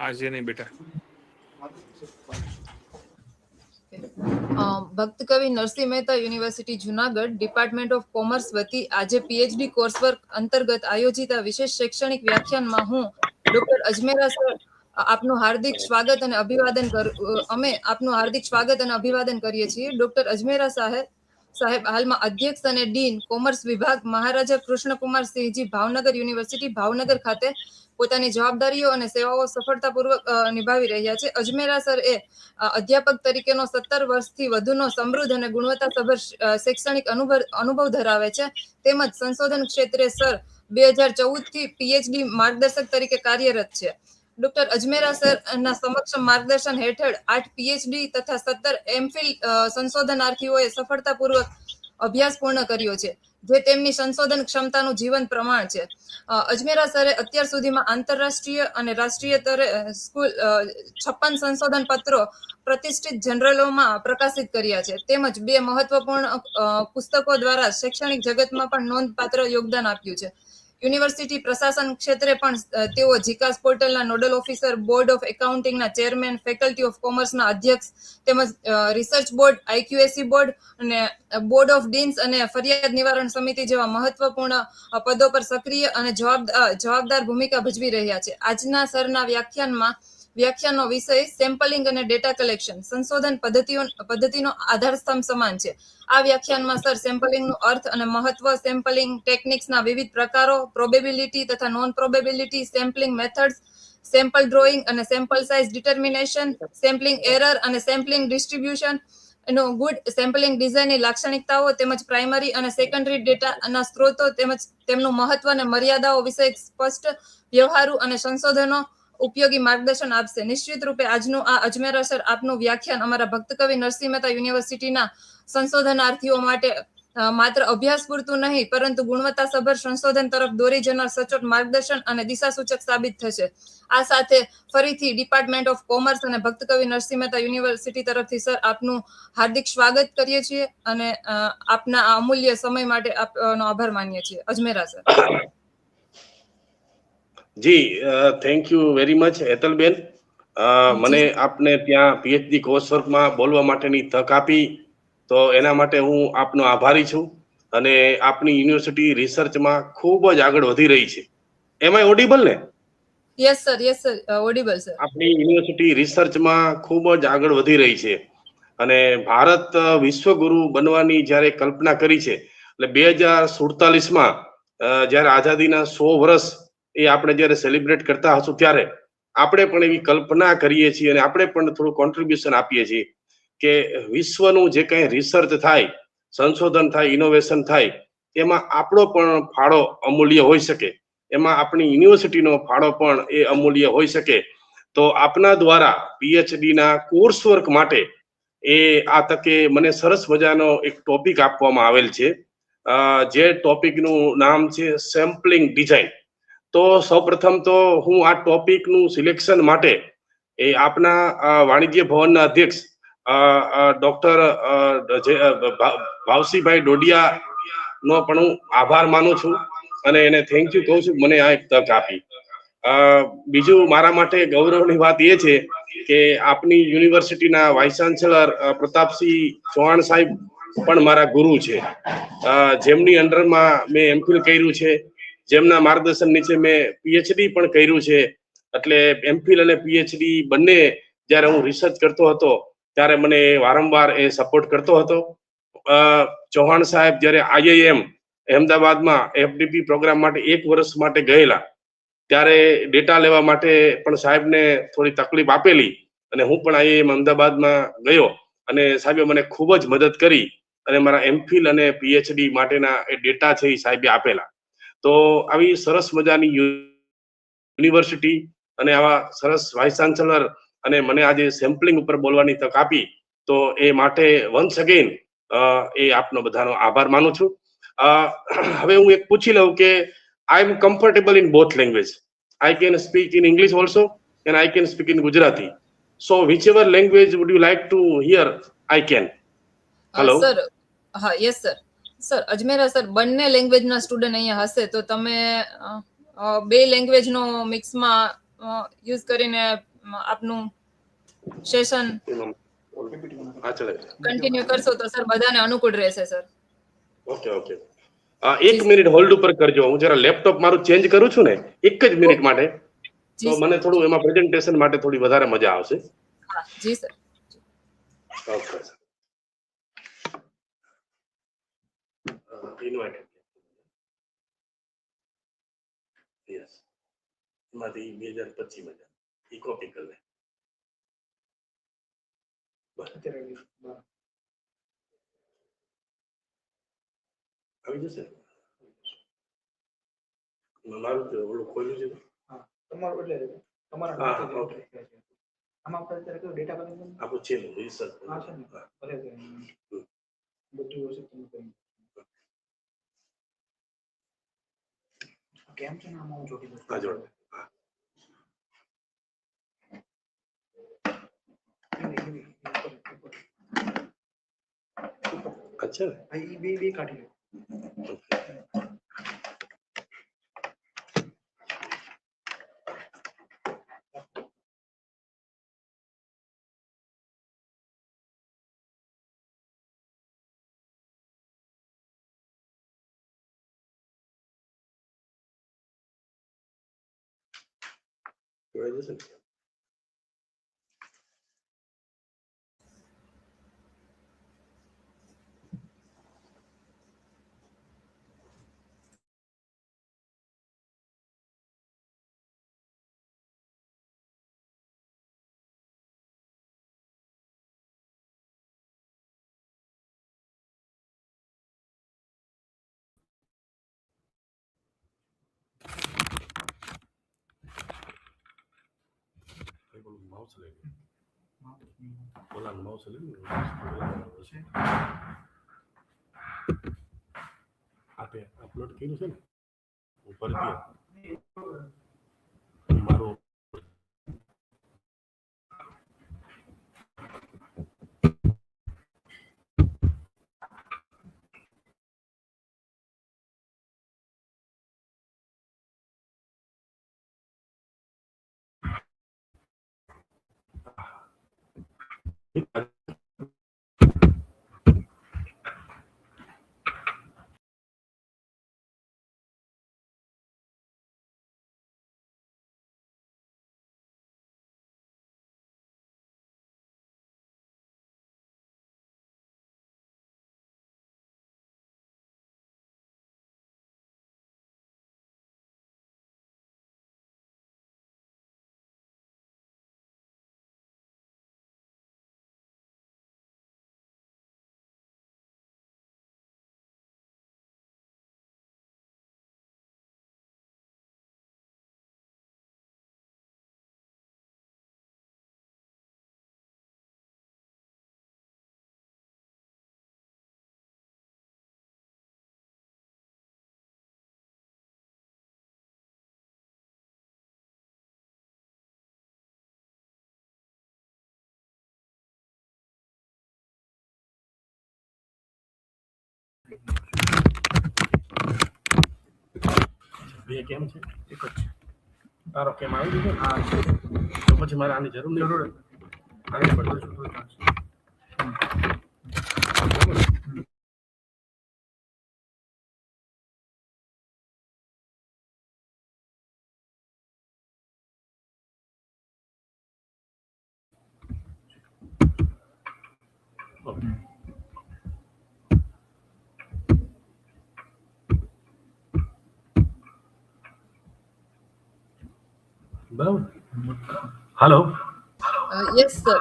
આજે નહીં બેટા. ભક્ત કવિ Narsinh Mehta university Junagadh department of commerce વતી આજે પીએચડી કોર્સવર્ક અંતર્ગત આયોજિત આ વિશેષ શૈક્ષણિક વ્યાખ્યાનમાં હું ડોક્ટર અજમેરા સર આપનું હાર્દિક સ્વાગત અને અભિવાદન અમે આપનું હાર્દિક સ્વાગત અને અભિવાદન કરીએ છીએ. ડોક્ટર અજમેરા સાહેબ હાલમાં અધ્યક્ષ અને ડીન કોમર્સ વિભાગ મહારાજા કૃષ્ણકુમાર સિંહજી ભાવનગર યુનિવર્સિટી ભાવનગર ખાતે પોતાની જવાબદારીઓ અને સેવાઓ સફળતાપૂર્વક નિભાવી રહ્યા છે. અજમેરા સર એ અધ્યાપક તરીકેનો 17 વર્ષથી વધુનો સમૃદ્ધ અને ગુણવત્તાસભર શૈક્ષણિક અનુભવ ધરાવે છે. તેમજ સંશોધન ક્ષેત્રે સર 2014 થી પીએચડી માર્ગદર્શક તરીકે કાર્યરત છે. ડોક્ટર અજમેરા સર ના સમક્ષ માર્ગદર્શન હેઠળ 8 પીએચડી તથા 17 એમફિલ સંશોધનાર્થીઓએ સફળતાપૂર્વક અભ્યાસ પૂર્ણ કર્યો છે, જે તેમની સંશોધન ક્ષમતાનું જીવંત પ્રમાણ છે. અજમેરા સરે અત્યાર સુધીમાં આંતરરાષ્ટ્રીય અને રાષ્ટ્રીય સ્તરે 56 સંશોધન પત્રો પ્રતિષ્ઠિત જર્નલોમાં પ્રકાશિત કર્યા છે. તેમજ 2 મહત્વપૂર્ણ પુસ્તકો દ્વારા શૈક્ષણિક જગતમાં પણ નોંધપાત્ર યોગદાન આપ્યું છે. યુનિવર્સિટી પ્રશાસન ક્ષેત્રે પણ તેઓ જીકાસ પોર્ટલના નોડલ ઓફિસર, બોર્ડ ઓફ એકાઉન્ટિંગના ચેરમેન, ફેકલ્ટી ઓફ કોમર્સના અધ્યક્ષ તેમજ રિસર્ચ બોર્ડ, આઈક્યુએસી બોર્ડ અને બોર્ડ ઓફ ડીન્સ અને ફરિયાદ નિવારણ સમિતિ જેવા મહત્વપૂર્ણ પદો પર સક્રિય અને જવાબદાર ભૂમિકા ભજવી રહ્યા છે. આજના સરના વ્યાખ્યાનનો વિષય સેમ્પલિંગ અને ડેટા કલેક્શન સંશોધન પદ્ધતિનો આધારસ્તંભ સમાન છે. આ વ્યાખ્યાનમાં સર સેમ્પલિંગનો અર્થ અને મહત્વ, સેમ્પલિંગ ટેકનિક્સના વિવિધ પ્રકારો, પ્રોબેબિલિટી તથા non probability, sampling methods, sample drawing અને sample size determination, sampling error અને સેમ્પલિંગ ડિસ્ટ્રીબ્યુશન, ગુડ સેમ્પલિંગ ડિઝાઇનની લાક્ષણિકતાઓ તેમજ પ્રાઇમરી અને સેકન્ડરી ડેટાના સ્ત્રોતો તેમજ તેમનું મહત્વ અને મર્યાદાઓ વિશે સ્પષ્ટ, વ્યવહારુ અને સંશોધનો ઉપયોગી માર્ગદર્શન આપશે. નિશ્ચિત રૂપે આજનું આ અજમેરા સર આપનું વ્યાખ્યાન અમારા ભક્ત કવિ નરસિંહ મહેતા યુનિવર્સિટીના સંશોધનાર્થીઓ માટે માત્ર અભ્યાસ પૂરતું નહીં, પરંતુ ગુણવત્તાસભર સંશોધન તરફ દોરી જનાર સચોટ માર્ગદર્શન અને દિશાસૂચક સાબિત થશે. આ સાથે ફરીથી ડિપાર્ટમેન્ટ ઓફ કોમર્સ અને ભક્ત કવિ નરસિંહ મહેતા યુનિવર્સિટી તરફથી સર આપનું હાર્દિક સ્વાગત કરીએ છીએ અને આપના અમૂલ્ય સમય માટે આપનો આભાર માનીએ છીએ. અજમેરા સર. જી, thank you very much Hetalben. મને આપને ત્યાં પીએચડી કોર્સવર્કમાં બોલવા માટેની તક આપી, તો એના માટે હું આપનો આભારી છું. અને આપની યુનિવર્સિટી રિસર્ચમાં ખૂબ જ આગળ વધી રહી છે. એમ આઈ ઓડિબલ ને? Yes sir, audible sir. આપણી યુનિવર્સિટી રિસર્ચમાં ખૂબ જ આગળ વધી રહી છે. અને ભારત વિશ્વગુરુ બનવાની જ્યારે કલ્પના કરી છે, એટલે 2047માં જ્યારે આઝાદીના 100 વર્ષ એ આપણે જ્યારે સેલિબ્રેટ કરતા હશું, ત્યારે આપણે પણ એવી કલ્પના કરીએ છીએ અને આપણે પણ થોડું કોન્ટ્રીબ્યુશન આપીએ છીએ કે વિશ્વનું જે કંઈ રિસર્ચ થાય, સંશોધન થાય, ઇનોવેશન થાય, એમાં આપણો પણ ફાળો અમૂલ્ય હોઈ શકે, એમાં આપણી યુનિવર્સિટીનો ફાળો પણ એ અમૂલ્ય હોઈ શકે. તો આપના દ્વારા પીએચડીના કોર્સ વર્ક માટે એ આ તકે મને સરસ મજાનો એક ટોપિક આપવામાં આવેલ છે, જે ટોપિકનું નામ છે સેમ્પલિંગ ડિઝાઇન. તો સૌપ્રથમ તો હું આ ટોપિકનું સિલેક્શન માટે એ આપના વાણિજ્ય ભવનના અધ્યક્ષ ડોક્ટર ભાવસીભાઈ ડોડિયા નો પણ હું આભાર માનું છું અને એને થેન્ક યુ કહું છું, મને આ એક તક આપી. બીજું મારા માટે ગૌરવની વાત એ છે કે આપની યુનિવર્સિટીના વાઇસ ચાન્સેલર પ્રતાપસિંહ ચૌહાણ સાહેબ પણ મારા ગુરુ છે, જેમની અંડરમાં મેં એમફિલ કર્યું છે, જેમના માર્ગદર્શન નીચે મેં પીએચડી પણ કર્યું છે. એટલે એમફિલ અને પીએચડી બંને જ્યારે હું રિસર્ચ કરતો હતો ત્યારે મને વારંવાર એ સપોર્ટ કરતો હતો. ચૌહાણ સાહેબ જ્યારે આઈઆઈએમ અહેમદાબાદમાં એફડીપી પ્રોગ્રામ માટે 1 વર્ષ માટે ગયેલા, ત્યારે ડેટા લેવા માટે પણ સાહેબને થોડી તકલીફ આપેલી અને હું પણ આઈઆઈએમ અમદાવાદમાં ગયો અને સાહેબે મને ખૂબ જ મદદ કરી અને મારા એમફિલ અને પીએચડી માટેના એ ડેટા છે એ સાહેબે આપેલા. તો આવી સરસ મજાની યુનિવર્સિટી અને આવા સરસ વાઇસ ચાન્સેલર અને મને આજે સેમ્પલિંગ ઉપર બોલવાની તક આપી, તો એ માટે વન્સ અગેન એ આપનો બધાનો આભાર માનું છું. હવે હું એક પૂછી લઉં કે I am comfortable in both language. I can speak in English also and I can speak in Gujarati. So whichever language would you like to hear, I can. Hello. Sir, હા, yes sir. Sir, Ajmera sir બંને લેંગ્વેજના student અહીંયા હશે, તો તમે 2 લેંગ્વેજનો મિક્સમાં use કરીને આપનું session હા ચલે કન્ટિન્યુ કરશો તો સર બધાને અનુકૂળ રહેશે સર. ઓકે ઓકે એક મિનિટ હોલ્ડ ઉપર કરજો, હું જરા લેપટોપ મારું ચેન્જ કરું છું ને એક જ મિનિટ માટે, તો જી મને થોડું એમાં પ્રેઝન્ટેશન માટે થોડી વધારે મજા આવશે. હા જી સર. ઓકે ઇન્વાઇટેડ યસ એમાંથી 2025 માં ઈ કોપી કરી લે બસ આવી જશે. મારું તો ઓલું ખોલ્યું છે. હા તમારું એટલે તમારા હા, નામથી ઓકે. enter થાય છે. આમાં આપણે અત્યારે કયો ડેટા કલેક્શન આપણું છે ને રિસર્ચ હા છે ને ભલે તે બધું હશે તમે કરી કેમ છે ને આમાં હું જોડી દઉં હા જોડે હા અચ્છા એ બે કાઢી લો. જોડાઈ જશે ને. માઉસ લઈ ઓલા માઉસ લઈ આપે અપલોડ કર્યું છે ને ઉપર મારો બે કેમ છે એક જ છે તારો કેમ આવી ગયો હા તો પછી મારે આની જરૂર નહીં આને પડતો ઓકે બરાબર હાલો યસ સર.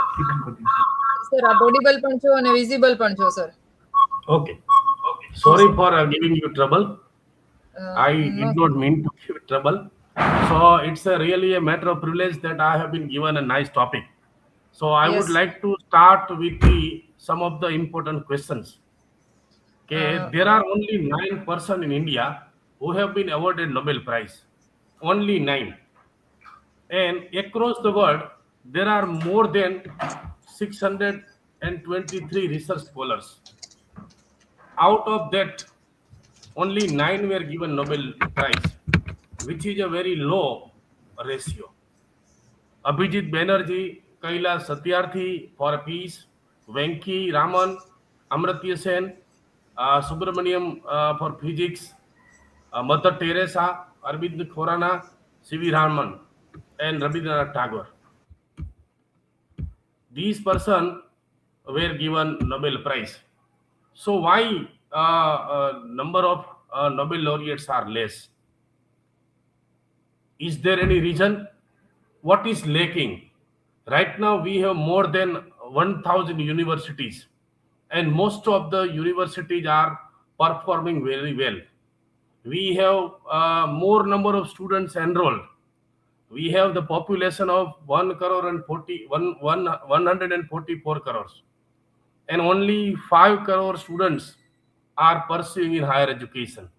સર આપ ઓડિબલ પણ છો અને વિઝિબલ પણ છો sir. Okay sorry for giving you trouble. I no, did not mean to give trouble. So it's a really a matter of privilege that I have been given a nice topic. So I would Yes. like to start with some of the important questions. Okay, there are only 9 persons in India who have been awarded Nobel Prize. Only 9. And across the world, there are more than 623 research scholars. Out of that, only 9 were given Nobel Prize, which is a very low ratio. Abhijit Banerjee, Kailash Satyarthi for peace, Venki Raman, Amratya Sen, Subramaniam for physics, Mother Teresa, Arvind Khorana, C.V. Raman, and Rabindranath Tagore. These persons were given Nobel Prize. So why number of Nobel laureates are less? Is there any reason? What is lacking? Right now we have more than 1,000 universities, and most of the universities are performing very well. We have more number of students enrolled. We have the population of 1 crore and 144 crores, and only 5 crore students are pursuing in higher education.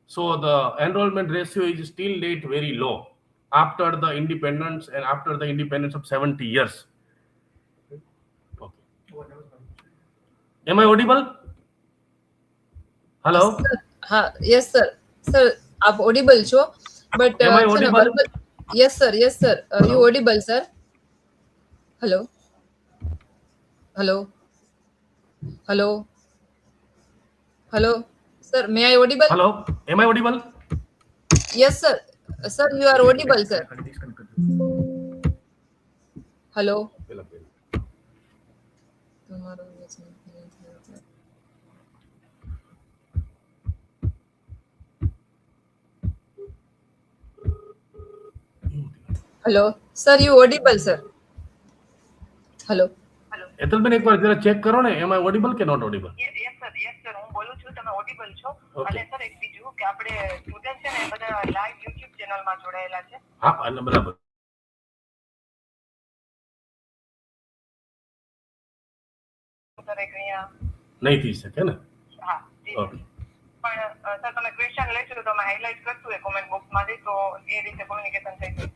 So the enrollment ratio is still late very low after the independence and after the independence of 70 years. Okay. Am I audible? Hello? Yes, sir. Sir, आप audible છો, but Am I છે ને audible? verbal. Yes, sir. Yes, sir. You audible, sir? Hello? Hello? Hello? Hello? Sir, may I audible? Hello? Am I audible? Yes, sir. Sir, you are audible, sir. Hello? તમારો અવાજ નથી થયો. Hello? Sir, you audible, sir? Hello? એતલબેન એકવાર જરા check કરો ને, am I audible કે not audible? Yes sir હું બોલું છું, તમે ઓડિબલ છો. Okay. અને સર એક બીજું કે આપણે સ્ટુડન્ટ છે ને એ બધા લાઈવ યુટ્યુબ ચેનલમાં જોડાયેલા છે. હા, અને બરાબર. સર એક અહીંયા નહીં થઈ શકે ને? હા જી. ઓકે. પણ સર તમે ક્વેશ્ચન લેશો તો તમે હાઇલાઇટ કરશું એ કોમેન્ટ બોક્સમાંથી, તો એ રીતે કોમ્યુનિકેશન થઈ જશે.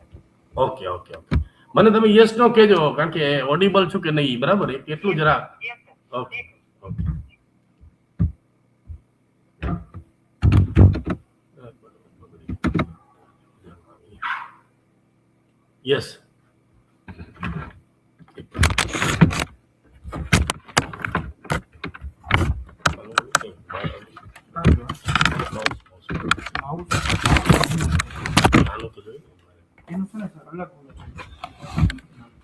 Okay okay okay. મને તમે યસ નો કહેજો, કારણ કે ઓડિબલ છું કે નહીં, બરાબર? એટલું જરા. Yes sir. Okay okay. Yes. આનું તો જોયું એનું શું ને સર અલગ બોલે છે.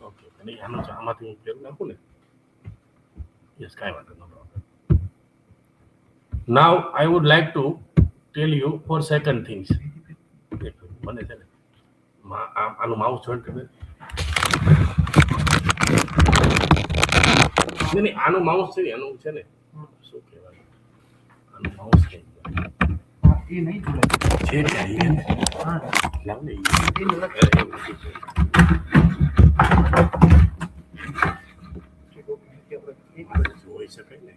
ઓકે નહીં, આનું આમાંથી હું ફેર નાખું ને. યસ, કાંઈ વાંધો ન problem. Now I would like to tell you for second things. મને છે ને આનું માઉસ જોઈન્ટ કરી દે. નહીં આનું માઉસ છે ને, આનું છે ને શું કહેવાય, આનું માઉસ છે હા, એ નહીં બોલે છે ક્યાં એ ને હા લાવ ને એ અલગ હોઈ શકે ને.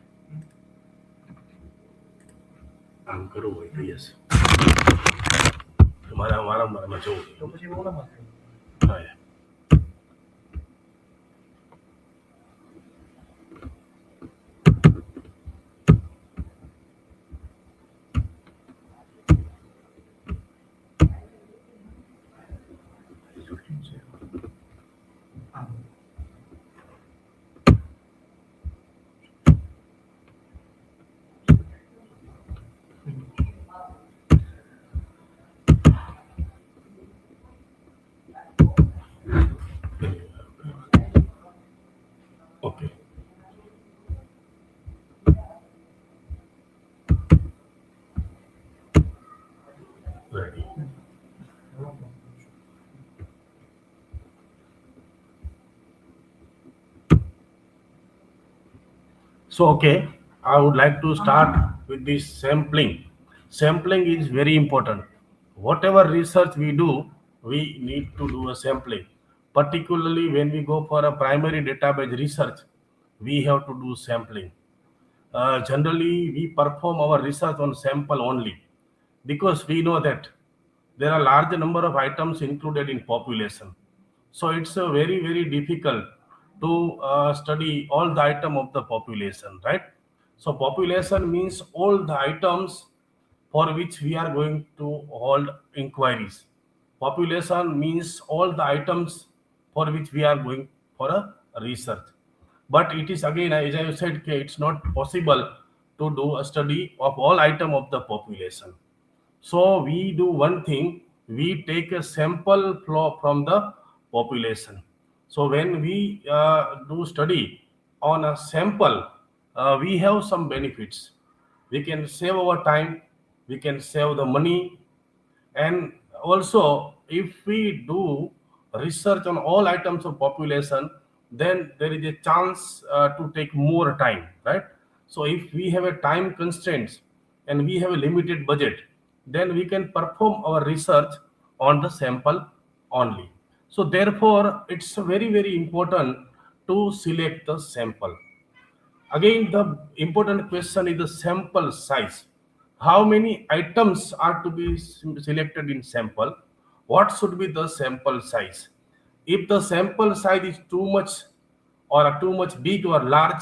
આમ કરવું હોય તો યસ, મારા મારામાં જોવું તો પછી ઓલામાં થાય. હા. હા. Okay. Ready. So, okay, I would like to start with this sampling. Sampling is very important. Whatever research we do, we need to do a sampling. Particularly when we go for a primary database research, we have to do sampling. Generally, we perform our research on sample only because we know that there are large number of items included in population. So it's very, very difficult to study all the item of the population, right? So population means all the items for which we are going to hold inquiries. Population means all the items for which we are going for a research. But it is again, as I said, it's not possible to do a study of all item of the population. So we do one thing, we take a sample flow from the population. So when we do study on a sample, we have some benefits. We can save our time, we can save the money, and also if we do research on all items of population, then there is a chance to take more time, right? So if we have a time constraints and we have a limited budget, then we can perform our research on the sample only. So therefore it's very very important to select the sample. Again, the important question is the sample size. How many items are to be selected in sample? What should be the sample size? If the sample size is too much or too much big or large,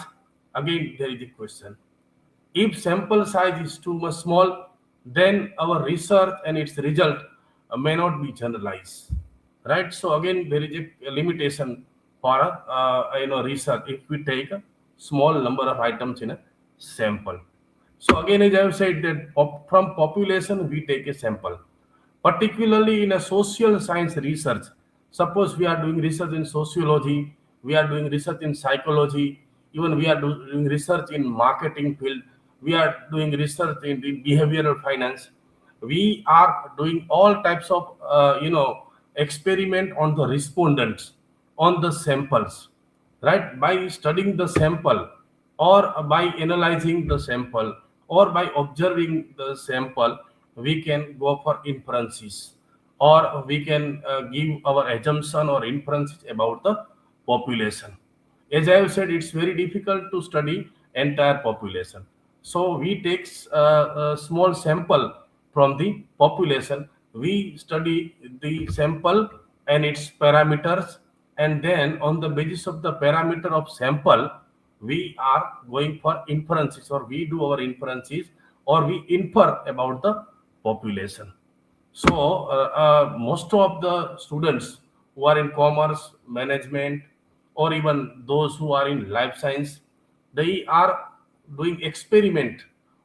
again there is a question. If sample size is too much small, then our research and its result may not be generalized, right? So again, there is a limitation for research if we take a small number of items in a sample. So again, as I have said that from population we take a sample, particularly in a social science research. Suppose we are doing research in sociology, we are doing research in psychology, even we are doing research in marketing field, we are doing research in the behavioral finance. We are doing all types of experiment on the respondents, on the samples, right? By studying the sample or by analyzing the sample or by observing the sample, we can go for inferences, or we can give our assumption or inferences about the population. As I have said, it's very difficult to study entire population. So we take a small sample from the population. We study the sample and its parameters, and then on the basis of the parameter of sample, we are going for inferences, or we do our inferences, or we infer about the population. So most of the students who are in commerce, management, or even those who are in life science, they are doing experiment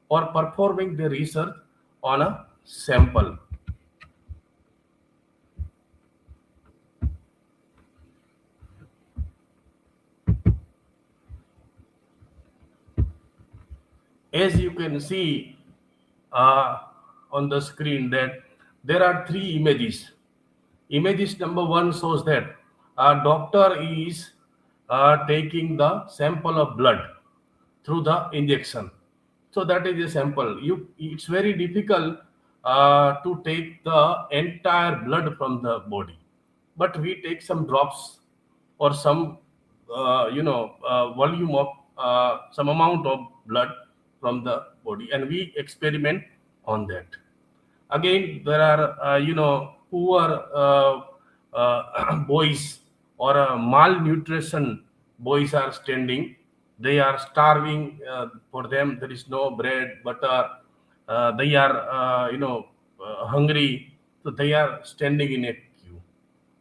or performing the research on a sample. As you can see on the screen, that there are three images. Images number one shows that a doctor is taking the sample of blood through the injection. So that is a sample. It's very difficult to take the entire blood from the body, but we take some drops or some volume of some amount of blood from the body, and we experiment on that. Again, there are poor boys, or malnutrition boys are standing. They are starving. For them there is no bread, butter. They are hungry, so they are standing in a queue.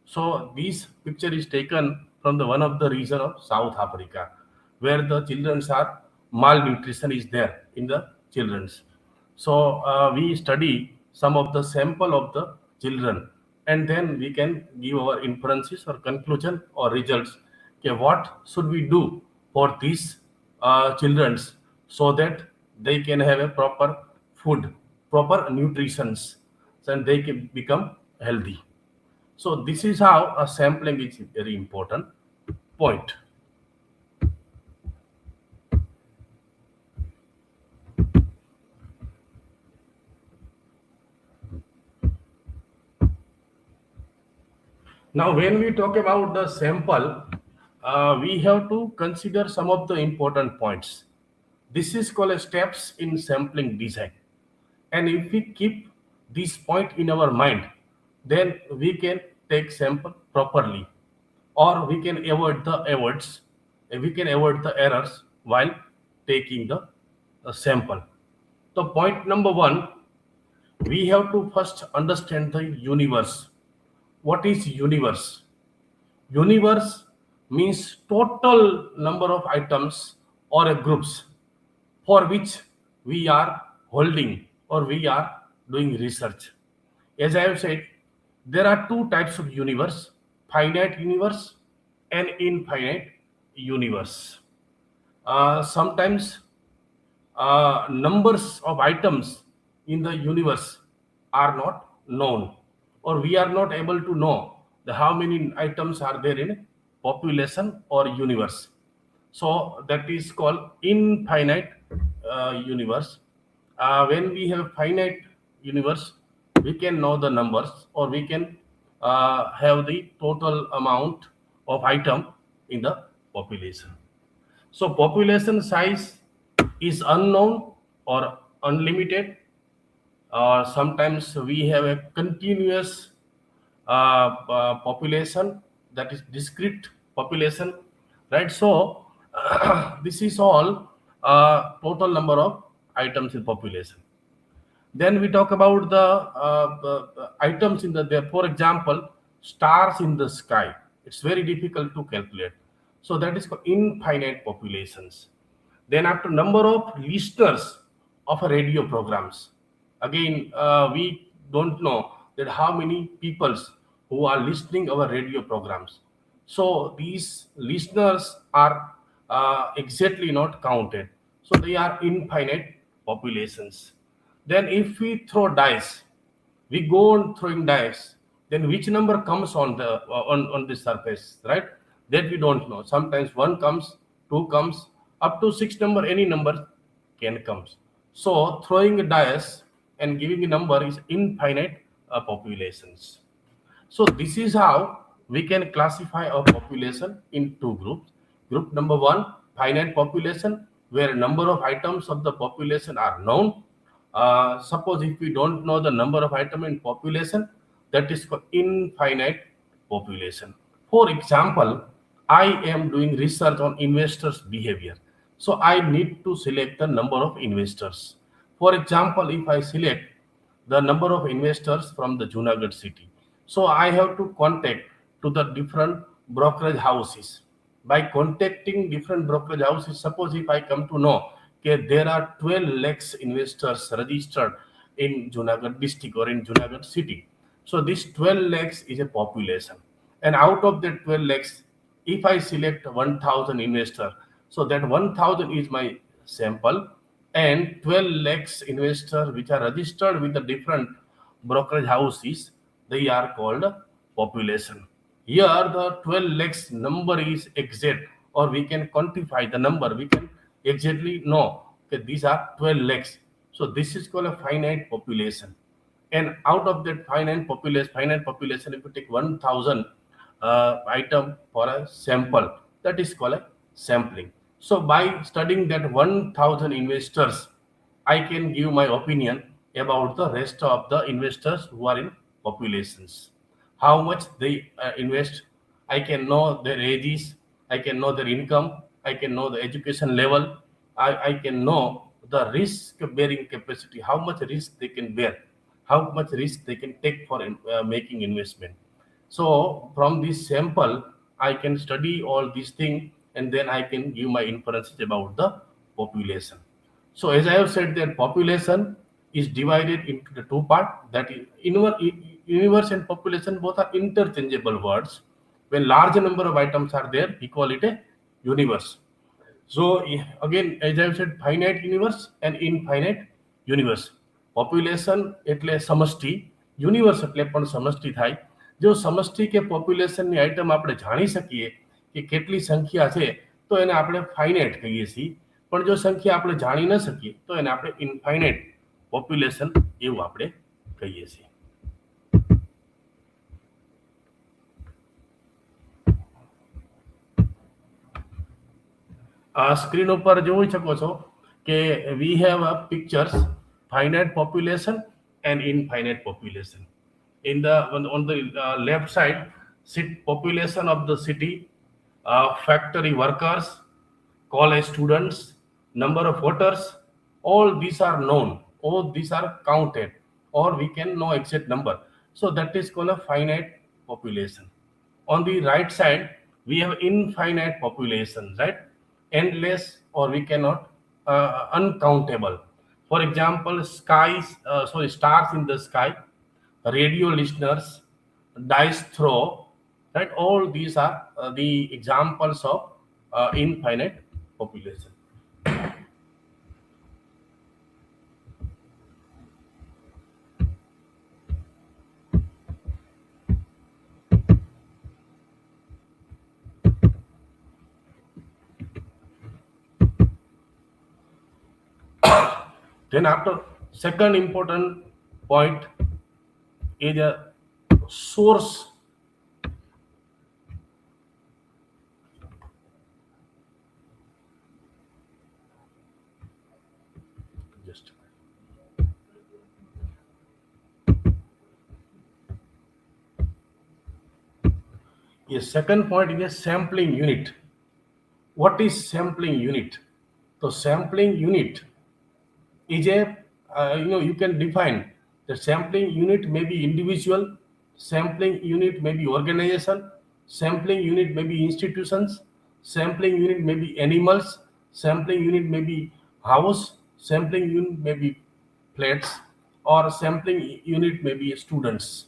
So this picture is taken from the one of the region of South Africa, where the childrens are malnutrition is there in the childrens. So we study some of the sample of the children, and then we can give our inferences or conclusion or results. Okay, what should we do for these childrens, so that they can have a proper food, proper nutritions, and they can become healthy. So this is how a sampling is very important point. Now, when we talk about the sample, we have to consider some of the important points. This is called as steps in sampling design. And if we keep this point in our mind, then we can take sample properly, or we can avoid the errors while taking the sample. So point number one, we have to first understand the universe. What is universe? Universe means total number of items or groups for which we are holding or we are doing research. As I have said, there are two types of universe: finite universe and infinite universe. Sometimes numbers of items in the universe are not known, or we are not able to know how many items are there in population or universe. So that is called infinite universe. When we have finite universe, we can know the numbers, or we can have the total amount of item in the population. So population size is unknown or unlimited, or sometimes we have a continuous population, that is discrete population, right? So this is all total number of items in population. Then we talk about the items in the there. For example, stars in the sky. It's very difficult to calculate. So that is called infinite populations. Then after number of listeners of a radio programs. Again, we don't know that how many peoples who are listening our radio programs. So these listeners are exactly not counted. So they are infinite populations. Then if we throw dice, we go on throwing dice, then which number comes on the on the surface, right? That we don't know. Sometimes one comes, two comes, up to six number, any number can comes. So throwing a dice and giving a number is infinite populations. So this is how we can classify our population in two groups. Group number one, finite population, where number of items of the population are known. Suppose if we don't know the number of item in population, that is called infinite population. For example, I am doing research on investors' behavior. So I need to select the number of investors. For example, if I select the number of investors from the Junagadh city, so I have to contact to the different brokerage houses. By contacting different brokerage houses, suppose if I come to know that there are 12 lakhs investors registered in Junagadh district or in Junagadh city. So this 12 lakhs is a population. And out of that 12 lakhs, if I select 1000 investor, so that 1000 is my sample, and 12 lakhs investors which are registered with the different brokerage houses, they are called population. Here the 12 lakhs number is exact, or we can quantify the number, we can exactly know that these are 12 lakhs. So this is called a finite population. And out of that finite population, if you take 1000 item for a sample, that is called a sampling. So by studying that 1000 investors, I can give my opinion about the rest of the investors who are in populations. How much they invest, I can know their ages, I can know their income, I can know the education level, I can know the risk bearing capacity, how much risk they can bear, how much risk they can take for making investment. So from this sample, I can study all these things, and then I can give my inferences about the population. So as I have said, that population is divided into the two parts. That is, universe and population both are interchangeable words. When large number of items are there, we call it a universe. So again, as I have said, finite universe and infinite universe. Population એટલે સમષ્ટિ, universe એટલે પણ સમષ્ટિ થાય. જો સમષ્ટિ કે પોપ્યુલેશનની item આપણે જાણી શકીએ કે કેટલી સંખ્યા છે, તો એને આપણે ફાઇનાઇટ કહીએ છીએ. પણ જો સંખ્યા આપણે જાણી ન શકીએ, તો એને આપણે ઇનફાઇનાઇટ પોપ્યુલેશન એવું આપણે કહીએ છીએ. સ્ક્રીન ઉપર જોઈ શકો છો કે we have pictures finite population and infinite population. In the on the left side, population of the city, factory workers, college students, number of voters, all these are known, all these are counted, or we can know exact number. So that is called a finite population. On the right side, we have infinite population, right? Endless, or we cannot, uncountable. For example, stars in the sky, radio listeners, dice throw, right? All these are the examples of infinite population. Then after, second important point is a source. Just a second point is a sampling unit. What is sampling unit? So sampling unit is a, you can define the sampling unit may be individual, sampling unit may be organization, sampling unit may be institutions, sampling unit may be animals, sampling unit may be house, sampling unit may be plates, or sampling unit may be students,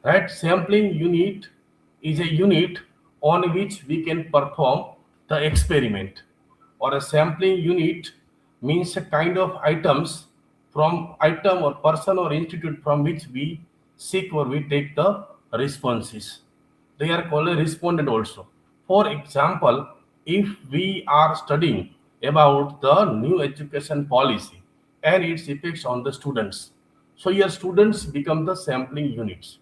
right? Sampling unit is a unit on which we can perform the experiment, or a sampling unit means a kind of items from item or person or institute from which we seek or we take the responses. They are called a respondent also. For example, if we are studying about the new education policy and its effects on the students, so your students become the sampling units,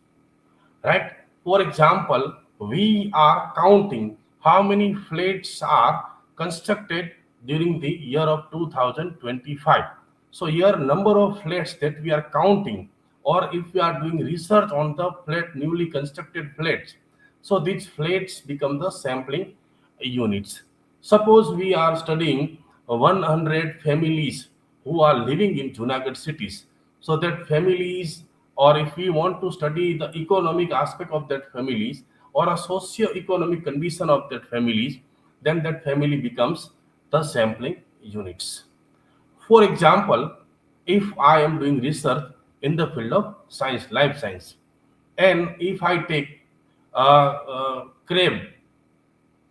right? For example, we are counting how many flats are constructed during the year of 2025. So here number of flats that we are counting, or if we are doing research on the newly constructed flats, so these flats become the sampling units. Suppose we are studying 100 families who are living in Junagadh cities. So that families, or if we want to study the economic aspect of that families or a socio-economic condition of that families, then that family becomes the sampling units. For example, if I am doing research in the field of science, life science, and if I take crab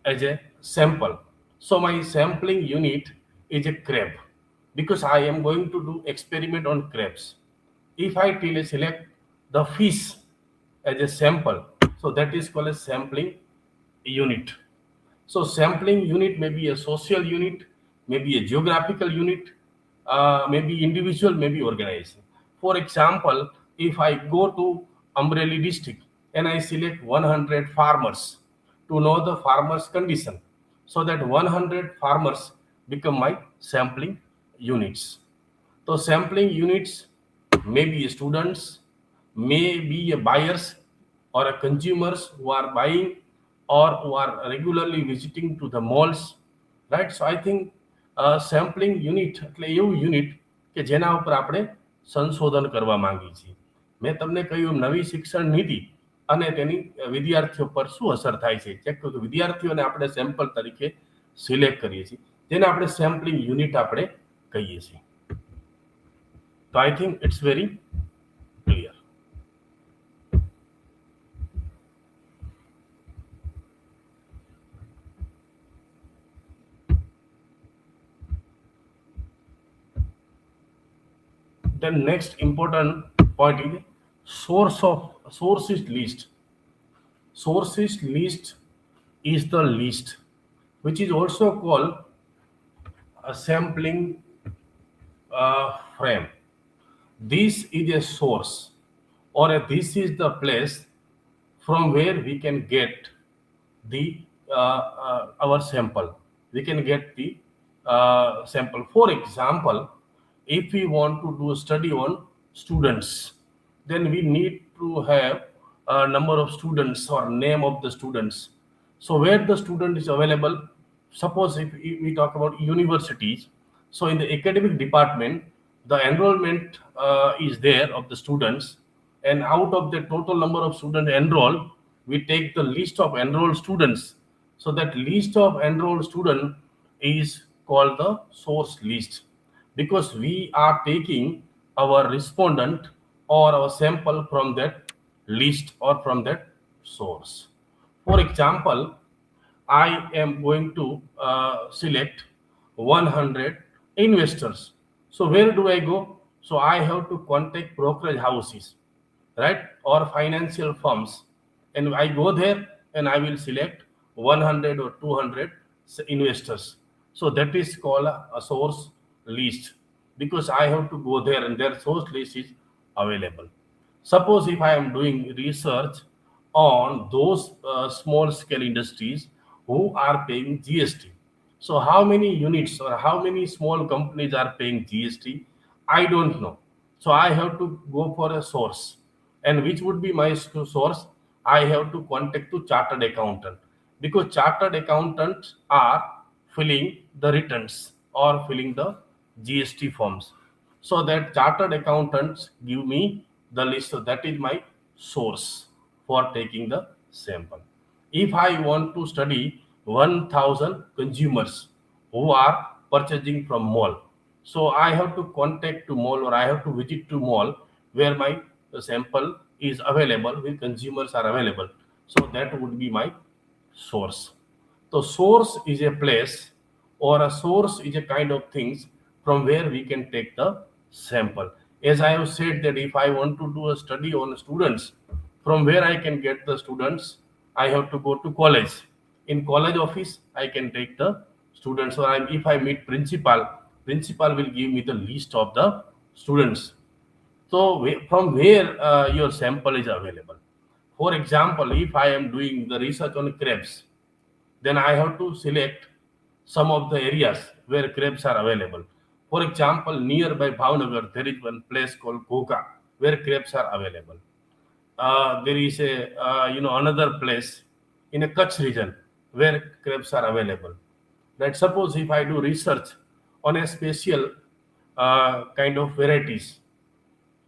as a sample, so my sampling unit is a crab, because I am going to do experiment on crabs. If I select the fish as a sample, so that is called a sampling unit. So sampling unit may be a social unit, maybe a geographical unit, maybe individual, maybe organization. For example, if I go to Amreli district and I select 100 farmers to know the farmers' condition, so that 100 farmers become my sampling units. So sampling units may be students, may be a buyers or a consumers who are buying or who are regularly visiting to the malls, right? So I think sampling unit એટલે એવું unit કે જેના ઉપર આપણે સંશોધન કરવા માંગીએ છીએ. મેં તમને કહ્યું નવી શિક્ષણ નીતિ અને તેની વિદ્યાર્થીઓ પર શું અસર થાય છે ચેક કરો. વિદ્યાર્થીઓને આપણે સેમ્પલ તરીકે સિલેક્ટ કરીએ છીએ, જેને આપણે સેમ્પલિંગ યુનિટ આપણે કહીએ છીએ. તો I think it's very clear. Then next important point is sources list. Sources list is the list which is also called a sampling frame. This is a source, or this is the place from where we can get the our sample. We can get the sample. For example, if we want to do a study on students, then we need to have a number of students or name of the students. So where the student is available, suppose if we talk about universities, so in the academic department, the enrollment is there of the students, and out of the total number of students enrolled, we take the list of enrolled students. So that list of enrolled student is called the source list, because we are taking our respondent or our sample from that list or from that source. For example, I am going to select 100 investors. So where do I go? So I have to contact brokerage houses, right, or financial firms, and I go there and I will select 100 or 200 investors. So that is called a source list, because I have to go there and their source list is available. Suppose if I am doing research on those small scale industries who are paying GST. So how many units or how many small companies are paying GST? I don't know. So I have to go for a source. And which would be my source? I have to contact to chartered accountant, because chartered accountants are filling the returns or filling the GST forms. So that chartered accountants give me the list. So that is my source for taking the sample. If I want to study 1000 consumers who are purchasing from mall, so I have to contact to mall or I have to visit to mall where my sample is available, where consumers are available. So that would be my source. So source is a place or a source is a kind of things from where we can take the sample. As I have said that if I want to do a study on students, from where I can get the students, I have to go to college. In college office, I can take the students. Or if I meet principal, principal will give me the list of the students. So from where your sample is available. For example, if I am doing the research on crabs, then I have to select some of the areas where crabs are available. For example, nearby Bhavnagar, there is one place called Goka where crabs are available. There is a another place in a Kutch region where crabs are available. Right? Suppose if I do research on a special kind of varieties,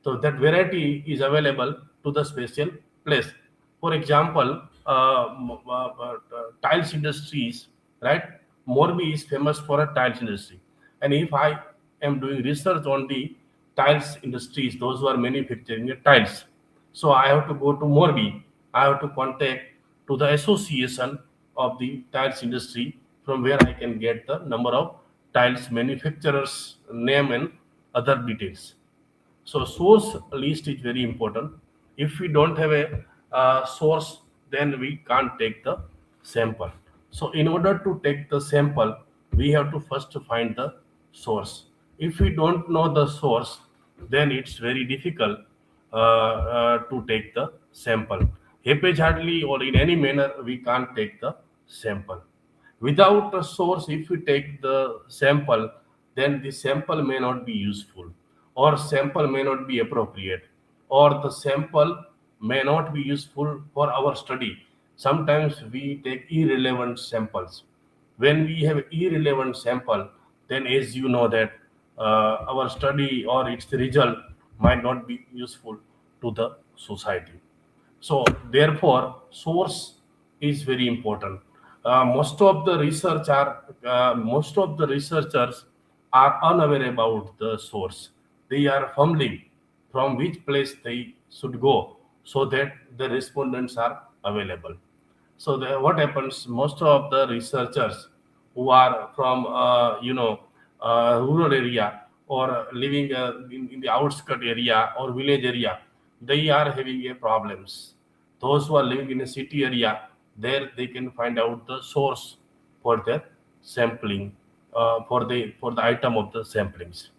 so that variety is available to the special place. For example, tiles industries, right? Morbi is famous for a tiles industry. And if I am doing research on the tiles industries, those who are manufacturing the tiles, so I have to go to Morbi. I have to contact to the association of the tiles industry from where I can get the number of tiles manufacturers name and other details. So source list is very important. If we don't have a source, then we can't take the sample. So in order to take the sample, we have to first find the source. If we don't know the source, then it's very difficult to take the sample. Haphazardly or in any manner, we can't take the sample. Without a source, if we take the sample, then the sample may not be useful, or sample may not be appropriate, or the sample may not be useful for our study. Sometimes we take irrelevant samples. When we have irrelevant sample, then as you know that our study or its result might not be useful to the society. So therefore, source is very important. Most of the researchers are unaware about the source. They are fumbling from which place they should go so that the respondents are available. So what happens? Most of the researchers who are from rural area or living in the outskirt area or village area, they are having a problems. Those who are living in a city area, there they can find out the source for their sampling, for the item of the samplings.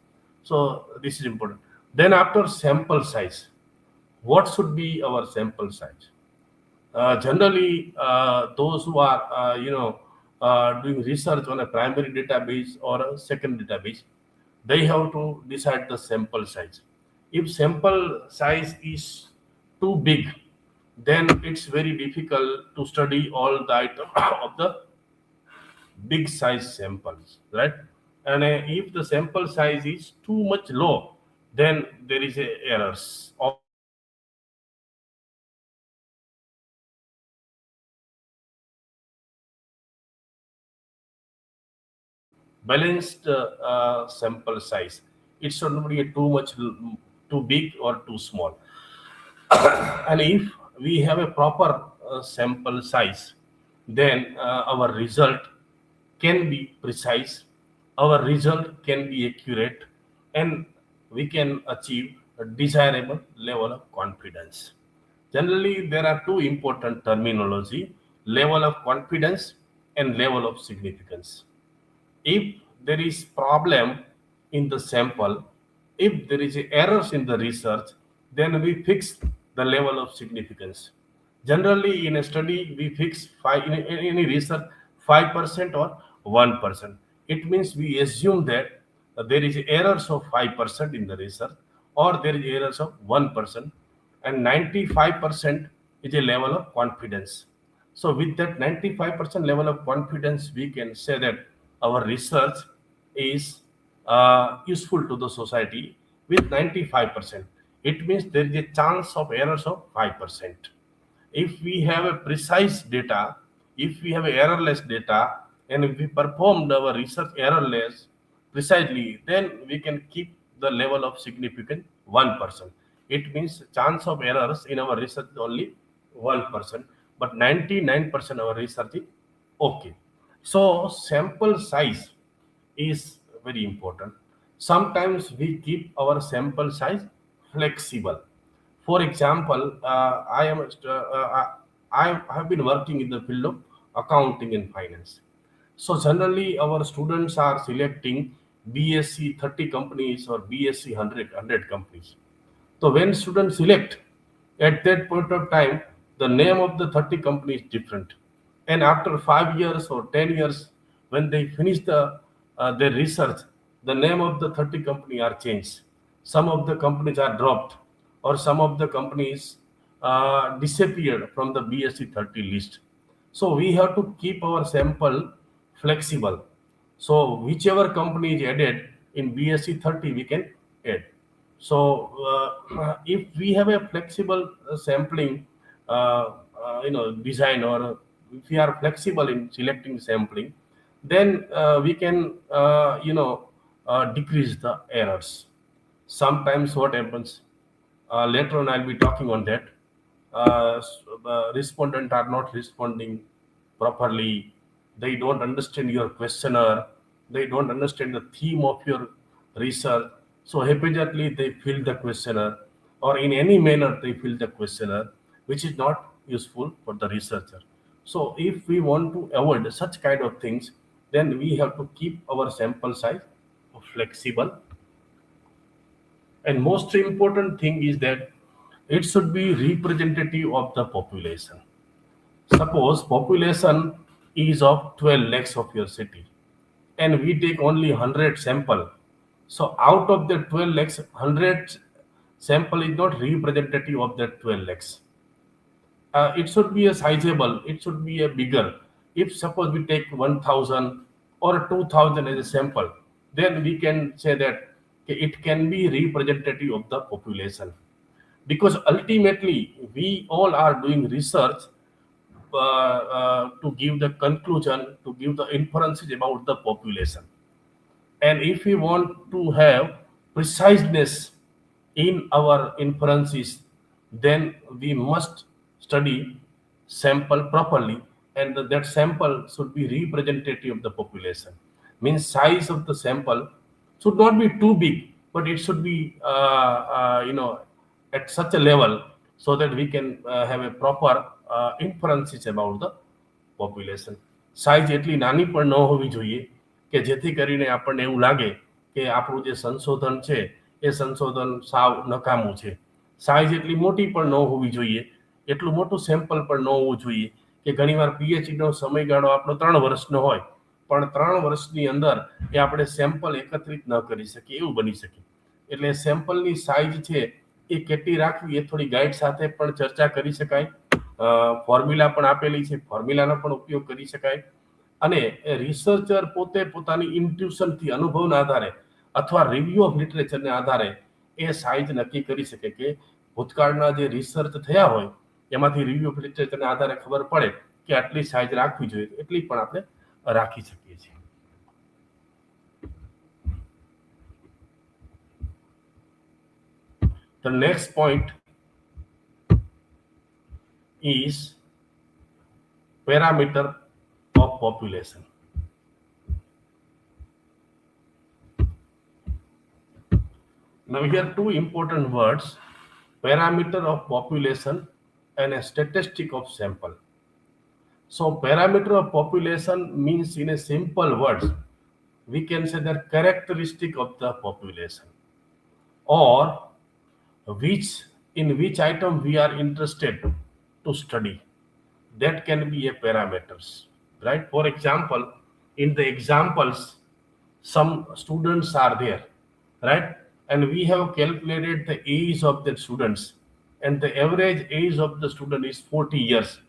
So this is important. Then after sample size, what should be our sample size? Generally, those who are doing research on a primary database or a second database, they have to decide the sample size. If sample size is too big, then it's very difficult to study all the item of the big size samples, right? And if the sample size is too much low, then there is a errors balanced sample size. It should not be too big or too small. And if we have a proper sample size, then our result can be precise, our result can be accurate, and we can achieve a desirable level of confidence. Generally, there are two important terminology: level of confidence and level of significance. If there is problem in the sample, if there is errors in the research, then we fix the level of significance. Generally, in a study, we fix in any research 5% or 1%. It means we assume that there is errors of 5% in the research, or there is errors of 1%, and 95% is a level of confidence. So with that 95% level of confidence, we can say that our research is useful to the society with 95%. It means there is a chance of errors of 5%. If we have a precise data, if we have a errorless data, and if we performed our research errorless precisely, then we can keep the level of significance 1%. It means chance of errors in our research is only 1%, but 99% our research is okay. So sample size is very important. Sometimes we keep our sample size flexible. For example, I have been working in the field of accounting and finance. So generally, our students are selecting BSc 30 companies or BSc 100 companies. So when students select, at that point of time, the name of the 30 company is different. And after 5 years or 10 years, when they finish their research, the name of the 30 company are changed. Some of the companies are dropped, or some of the companies disappeared from the BSc 30 list. So we have to keep our sample flexible. So whichever company is added in BSc 30, we can add. So if we have a flexible sampling, design, or if we are flexible in selecting sampling, then we can, decrease the errors. Sometimes what happens, later on I'll be talking on that. Respondent are not responding properly. They don't understand your questionnaire. They don't understand the theme of your research. So haphazardly they fill the questionnaire, or in any manner they fill the questionnaire, which is not useful for the researcher. So if we want to avoid such kind of things, then we have to keep our sample size flexible. And most important thing is that it should be representative of the population. Suppose population is of 12 lakhs of your city, and we take only 100 sample. So out of the 12 lakhs, 100 sample is not representative of that 12 lakhs. It should be a sizable, it should be a bigger. If suppose we take 1000 or 2000 as a sample, then we can say that it can be representative of the population, because ultimately we all are doing research to give the conclusion, to give the inferences about the population. And if we want to have preciseness in our inferences, then we must study sample properly, and that sample should be representative of the population. Means size of the sample should not be too big, but it should be at such a level so that we can have a proper inferences about the population. Size એટલી નાની પણ ન હોવી જોઈએ કે જેથી કરીને આપણને એવું લાગે કે આપણું જે સંશોધન છે એ સંશોધન સાવ નકામું છે. સાઇઝ એટલી મોટી પણ ન હોવી જોઈએ, એટલું મોટું સેમ્પલ પણ ન હોવું જોઈએ કે ઘણીવાર પીએચડીનો સમયગાળો આપણો 3 વર્ષનો હોય, પણ 3 વર્ષની અંદર એ આપણે સેમ્પલ એકત્રિત ન કરી શકીએ, એવું બની શકે. એટલે સેમ્પલની સાઇઝ છે એ કેટલી રાખવી એ થોડી ગાઈડ સાથે પણ ચર્ચા કરી શકાય. ફોર્મ્યુલા પણ આપેલી છે, ફોર્મ્યુલાનો પણ ઉપયોગ કરી શકાય. અને રિસર્ચર પોતે પોતાની ઇન્ટ્યુશનથી, અનુભવના આધારે અથવા રિવ્યુ ઓફ લિટરેચરને આધારે એ સાઇઝ નક્કી કરી શકે કે ભૂતકાળના જે રિસર્ચ થયા હોય એમાંથી રિવ્યુ ઓફ લિટરેચરના આધારે ખબર પડે કે આટલી સાઇઝ રાખવી જોઈએ, એટલી પણ આપણે રાખી શકીએ છીએ. The next point is parameter of population. Now here two important words, parameter of population and a statistic of sample. So parameter of population means, in a simple words, we can say the characteristic of the population, or in which item we are interested to study. That can be a parameters, right? For example, in the examples, some students are there, right? And we have calculated the age of the students, and the average age of the student is 40 years.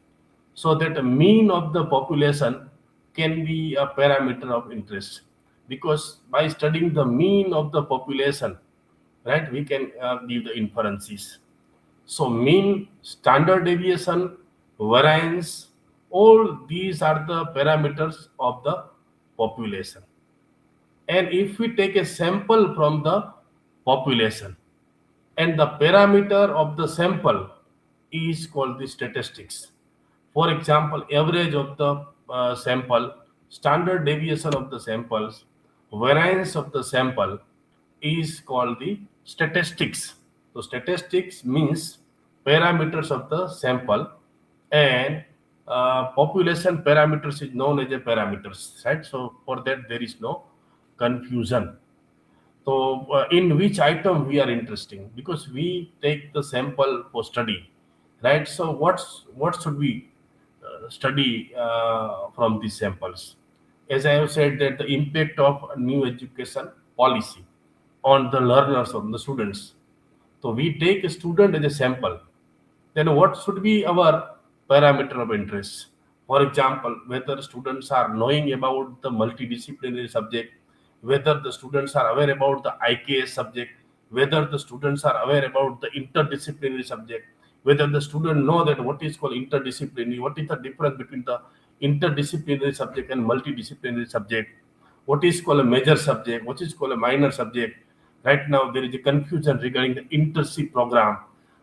So that the mean of the population can be a parameter of interest, because by studying the mean of the population, right, we can give the inferences. So mean, standard deviation, variance, all these are the parameters of the population. And if we take a sample from the population, and the parameter of the sample is called the statistics. For example, average of the sample, standard deviation of the samples, variance of the sample is called the statistics. So statistics means parameters of the sample, and population parameters is known as a parameters, right? So for that there is no confusion. So in which item we are interested, because we take the sample for study, right? So what should we study from these samples? As I have said, that the impact of new education policy on the learners, on the students. So we take a student as a sample. Then what should be our parameter of interest? For example, whether students are knowing about the multidisciplinary subject, whether the students are aware about the IKS subject, whether the students are aware about the interdisciplinary subject, whether the student know that what is called interdisciplinary, what is the difference between the interdisciplinary subject and multidisciplinary subject, what is called a major subject, what is called a minor subject. Right now there is a confusion regarding the internship program.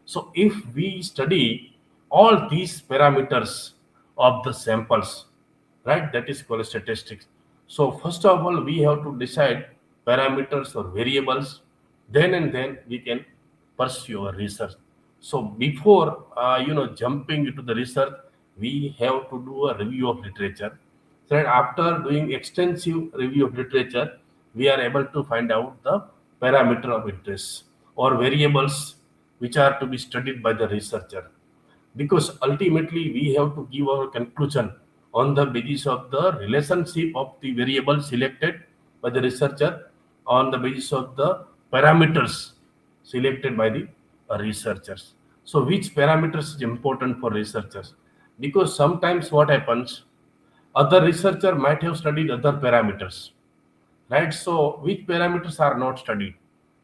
So if we study all these parameters of the samples, right, that is called statistics. So first of all, we have to decide parameters or variables, then we can pursue our research. So before jumping into the research, we have to do a review of literature. So that after doing extensive review of literature, we are able to find out the parameter of interest or variables which are to be studied by the researcher, because ultimately we have to give our conclusion on the basis of the relationship of the variable selected by the researcher, on the basis of the parameters selected by the researchers. So which parameters is important for researchers? Because sometimes what happens, other researcher might have studied other parameters, right? So which parameters are not studied,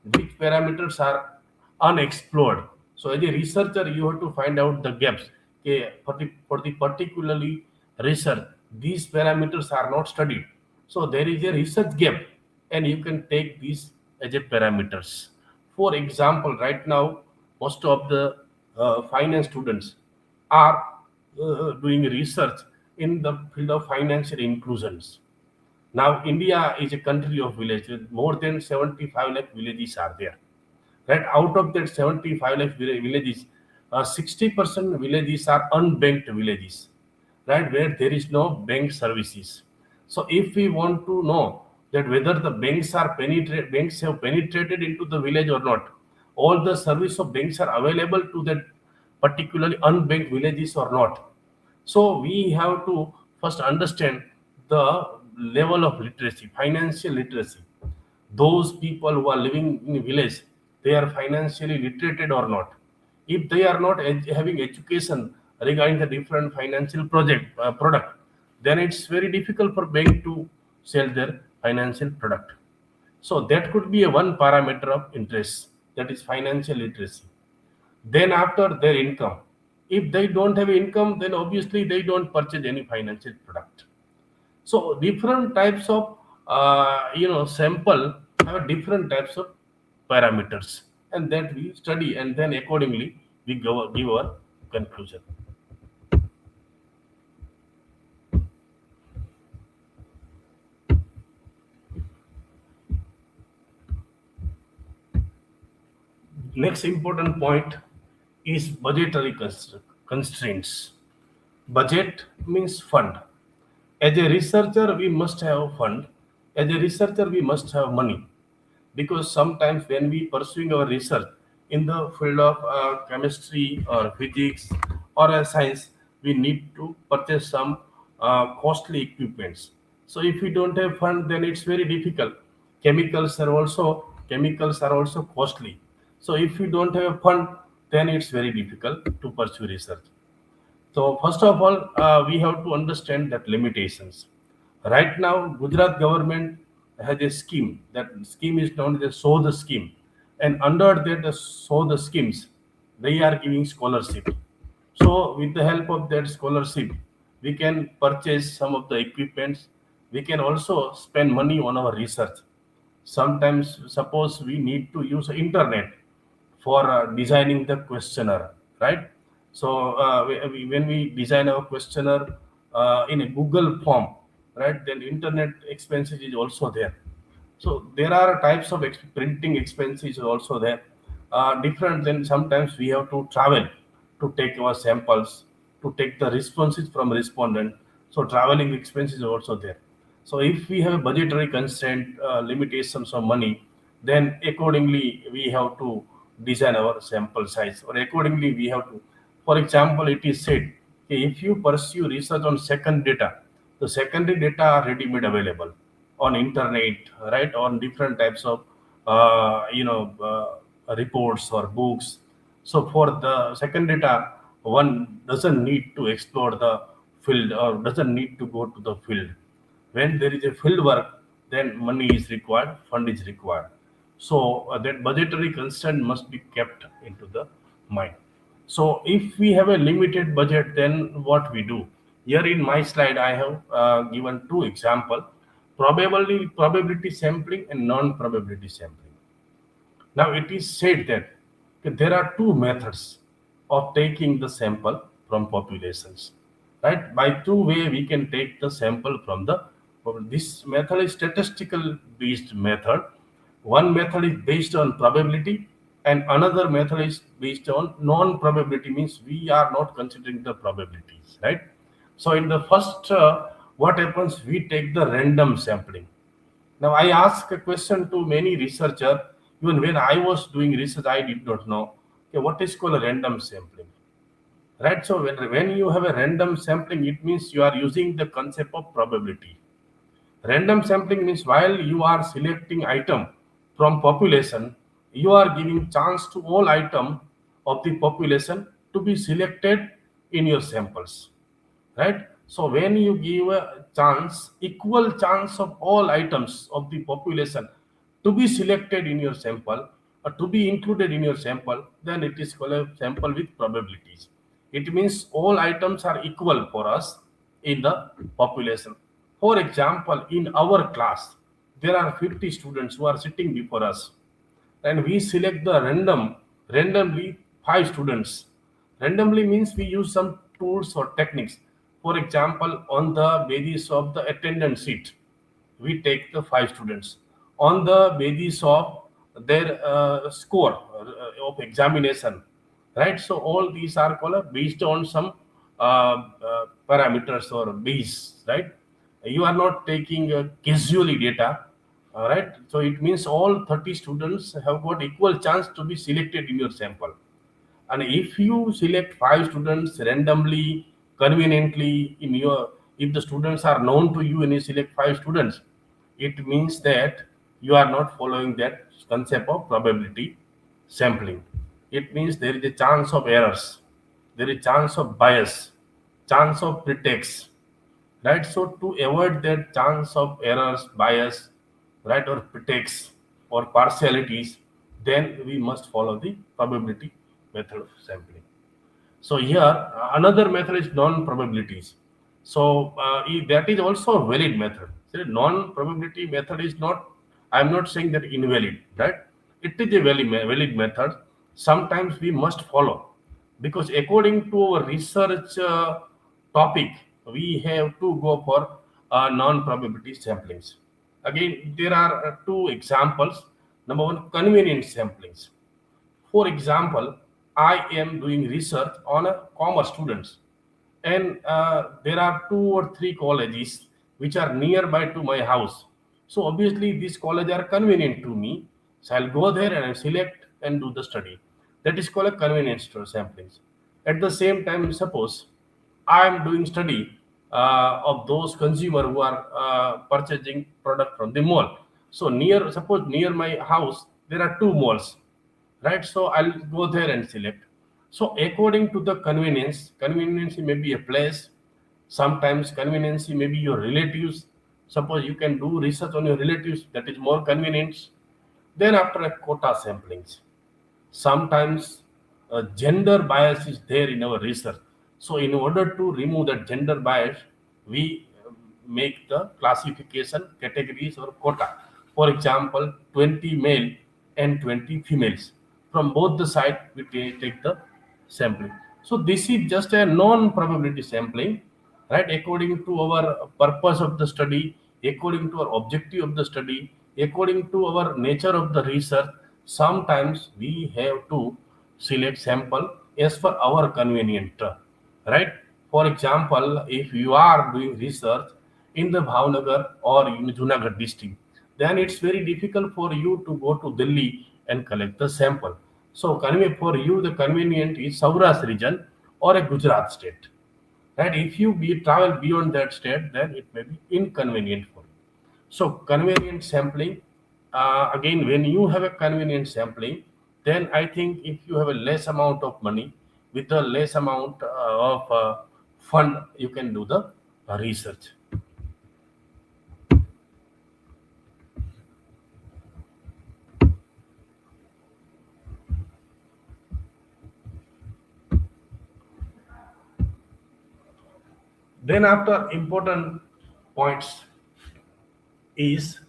which parameters are unexplored. So as a researcher, you have to find out the gaps. Okay, for the particularly research, these parameters are not studied. So there is a research gap, and you can take these as a parameters. For example, right now, most of the finance students are doing research in the field of financial inclusions. Now, India is a country of villages. More than 75 lakh villages are there. Right? Out of that 75 lakh villages, 60% villages are unbanked villages, right? Where there is no bank services. So, if we want to know that whether the banks have penetrated into the village or not, all the service of banks are available to that particularly unbanked villages or not. So we have to first understand the level of literacy, financial literacy. Those people who are living in a village, they are financially literated or not. If they are not having education regarding the different financial product, then it's very difficult for bank to sell their financial product. So that could be a one parameter of interest, that is financial literacy. Then after, their income. If they don't have income, then obviously they don't purchase any financial product. So different types of sample have different types of parameters. and that we study, and then accordingly we give our conclusion. Next important point is budgetary constraints. Budget means fund. As a researcher, we must have fund. As a researcher, we must have money, because sometimes when we pursuing our research in the field of chemistry or physics or science, we need to purchase some costly equipments. So if we don't have fund, then it's very difficult. Chemicals are also costly. So if we don't have fund, then it's very difficult to pursue research. So first of all, we have to understand that limitations. Right now, Gujarat government has a scheme. That scheme is known as the SODA scheme, and under that SODA schemes, they are giving scholarship. So with the help of that scholarship, we can purchase some of the equipments. We can also spend money on our research. Sometimes, suppose we need to use internet for designing the questionnaire, right? So when we design our questionnaire in a Google form, right, then internet expenses is also there. So there are types of printing expenses also there. Different, then sometimes we have to travel to take our samples, to take the responses from respondent. So traveling expenses are also there. So if we have a budgetary constraint, limitations of money, then accordingly we have to design our sample size, or accordingly we have to. For example, it is said, okay, if you pursue research on second data, the secondary data are ready-made available on internet, right? On different types of reports or books. So for the second data, one doesn't need to explore the field or doesn't need to go to the field. When there is a field work, then money is required, fund is required. So that budgetary constraint must be kept into the mind. So if we have a limited budget, then what we do? Here in my slide, I have given two examples: probability sampling and non-probability sampling. Now it is said that there are two methods of taking the sample from populations. Right? By two way we can take the sample from the. This method is statistical based method. One method is based on probability, and another method is based on non-probability, means we are not considering the probabilities, right? So in the first, what happens? We take the random sampling. Now I ask a question to many researchers. Even when I was doing research, I did not know, okay, what is called a random sampling, right? So when you have a random sampling, it means you are using the concept of probability. Random sampling means while you are selecting item from population, you are giving chance to all item of the population to be selected in your samples, right? So when you give a chance, equal chance of all items of the population to be selected in your sample or to be included in your sample, then it is called a sample with probabilities. It means all items are equal for us in the population. For example, in our class, there are 50 students who are sitting before us, and we select the randomly 5 students. Randomly means we use some tools or techniques. For example, on the basis of the attendance sheet, we take the 5 students. On the basis of their score of examination, right? So all these are called based on some parameters or base, right? You are not taking casually data, all right? So it means all 30 students have got equal chance to be selected in your sample. And if you select 5 students randomly, conveniently in your, if the students are known to you and you select 5 students, it means that you are not following that concept of probability sampling. It means there is a chance of errors, there is chance of bias, chance of pretext, right? So to avoid that chance of errors, bias, right, or pretext or partialities, then we must follow the probability method of sampling. So here another method is non-probabilities. So that is also a valid method. So non-probability method is not, I'm not saying that invalid, right? it is a valid method. Sometimes we must follow, because according to our research topic, we have to go for non-probability samplings. Again, there are two examples. Number one, convenient samplings. For example, I am doing research on a commerce students, and there are 2 or 3 colleges which are nearby to my house. So obviously these colleges are convenient to me. So I'll go there and I'll select and do the study. That is called a convenience store samplings. At the same time, suppose I am doing study of those consumer who are purchasing product from the mall. So suppose near my house there are 2 malls, right? So I'll go there and select. So according to the convenience may be a place. Sometimes convenience may be your relatives. Suppose you can do research on your relatives, that is more convenient. Then after a quota samplings, sometimes gender bias is there in our research. So in order to remove that gender bias, we make the classification categories or quota. For example, 20 male and 20 females. From both the side, we take the sampling. So this is just a non-probability sampling, right? According to our purpose of the study, according to our objective of the study, according to our nature of the research, sometimes we have to select sample as per our convenient, right? For example, if you are doing research in the Bhavnagar or in Junagadh district, then it's very difficult for you to go to Delhi and collect the sample. So for you, the convenient is Saurashtra region or a Gujarat state. Right? If you travel beyond that state, then it may be inconvenient for you. So convenient sampling, again, when you have a convenient sampling, then I think if you have a less amount of money with a less amount of fund, you can do the research. Then after important points is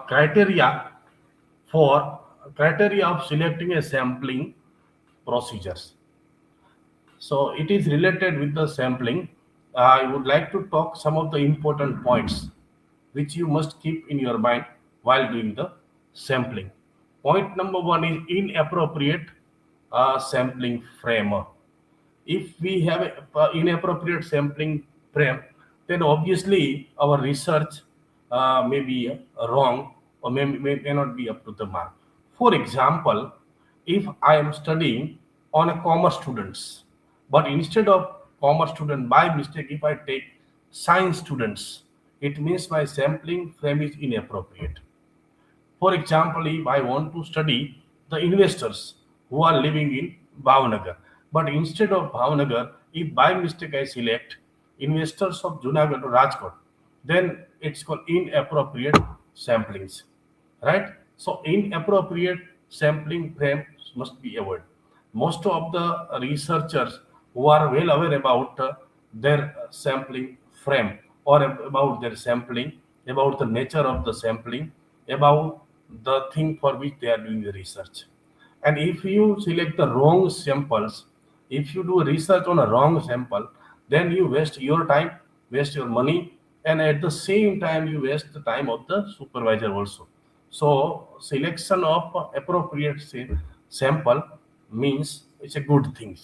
criteria of selecting a sampling procedures. So it is related with the sampling. I would like to talk some of the important points which you must keep in your mind while doing the sampling. Point number 1 is inappropriate sampling frame. If we have an inappropriate sampling frame, then obviously our research may be wrong or may not be up to the mark. For example, if I am studying on a commerce students, but instead of commerce student, by mistake, if I take science students, it means my sampling frame is inappropriate. For example, if I want to study the investors who are living in Bhavnagar, but instead of Bhavnagar, if by mistake I select investors of Junagadh or Rajkot, then it's called inappropriate samplings, right? So inappropriate sampling frame must be avoided. Most of the researchers who are well aware about their sampling frame or about their sampling, about the nature of the sampling, about the thing for which they are doing the research. And if you select the wrong samples, if you do research on a wrong sample, then you waste your time, waste your money, and at the same time you waste the time of the supervisor also. So selection of appropriate sample means it's a good thing.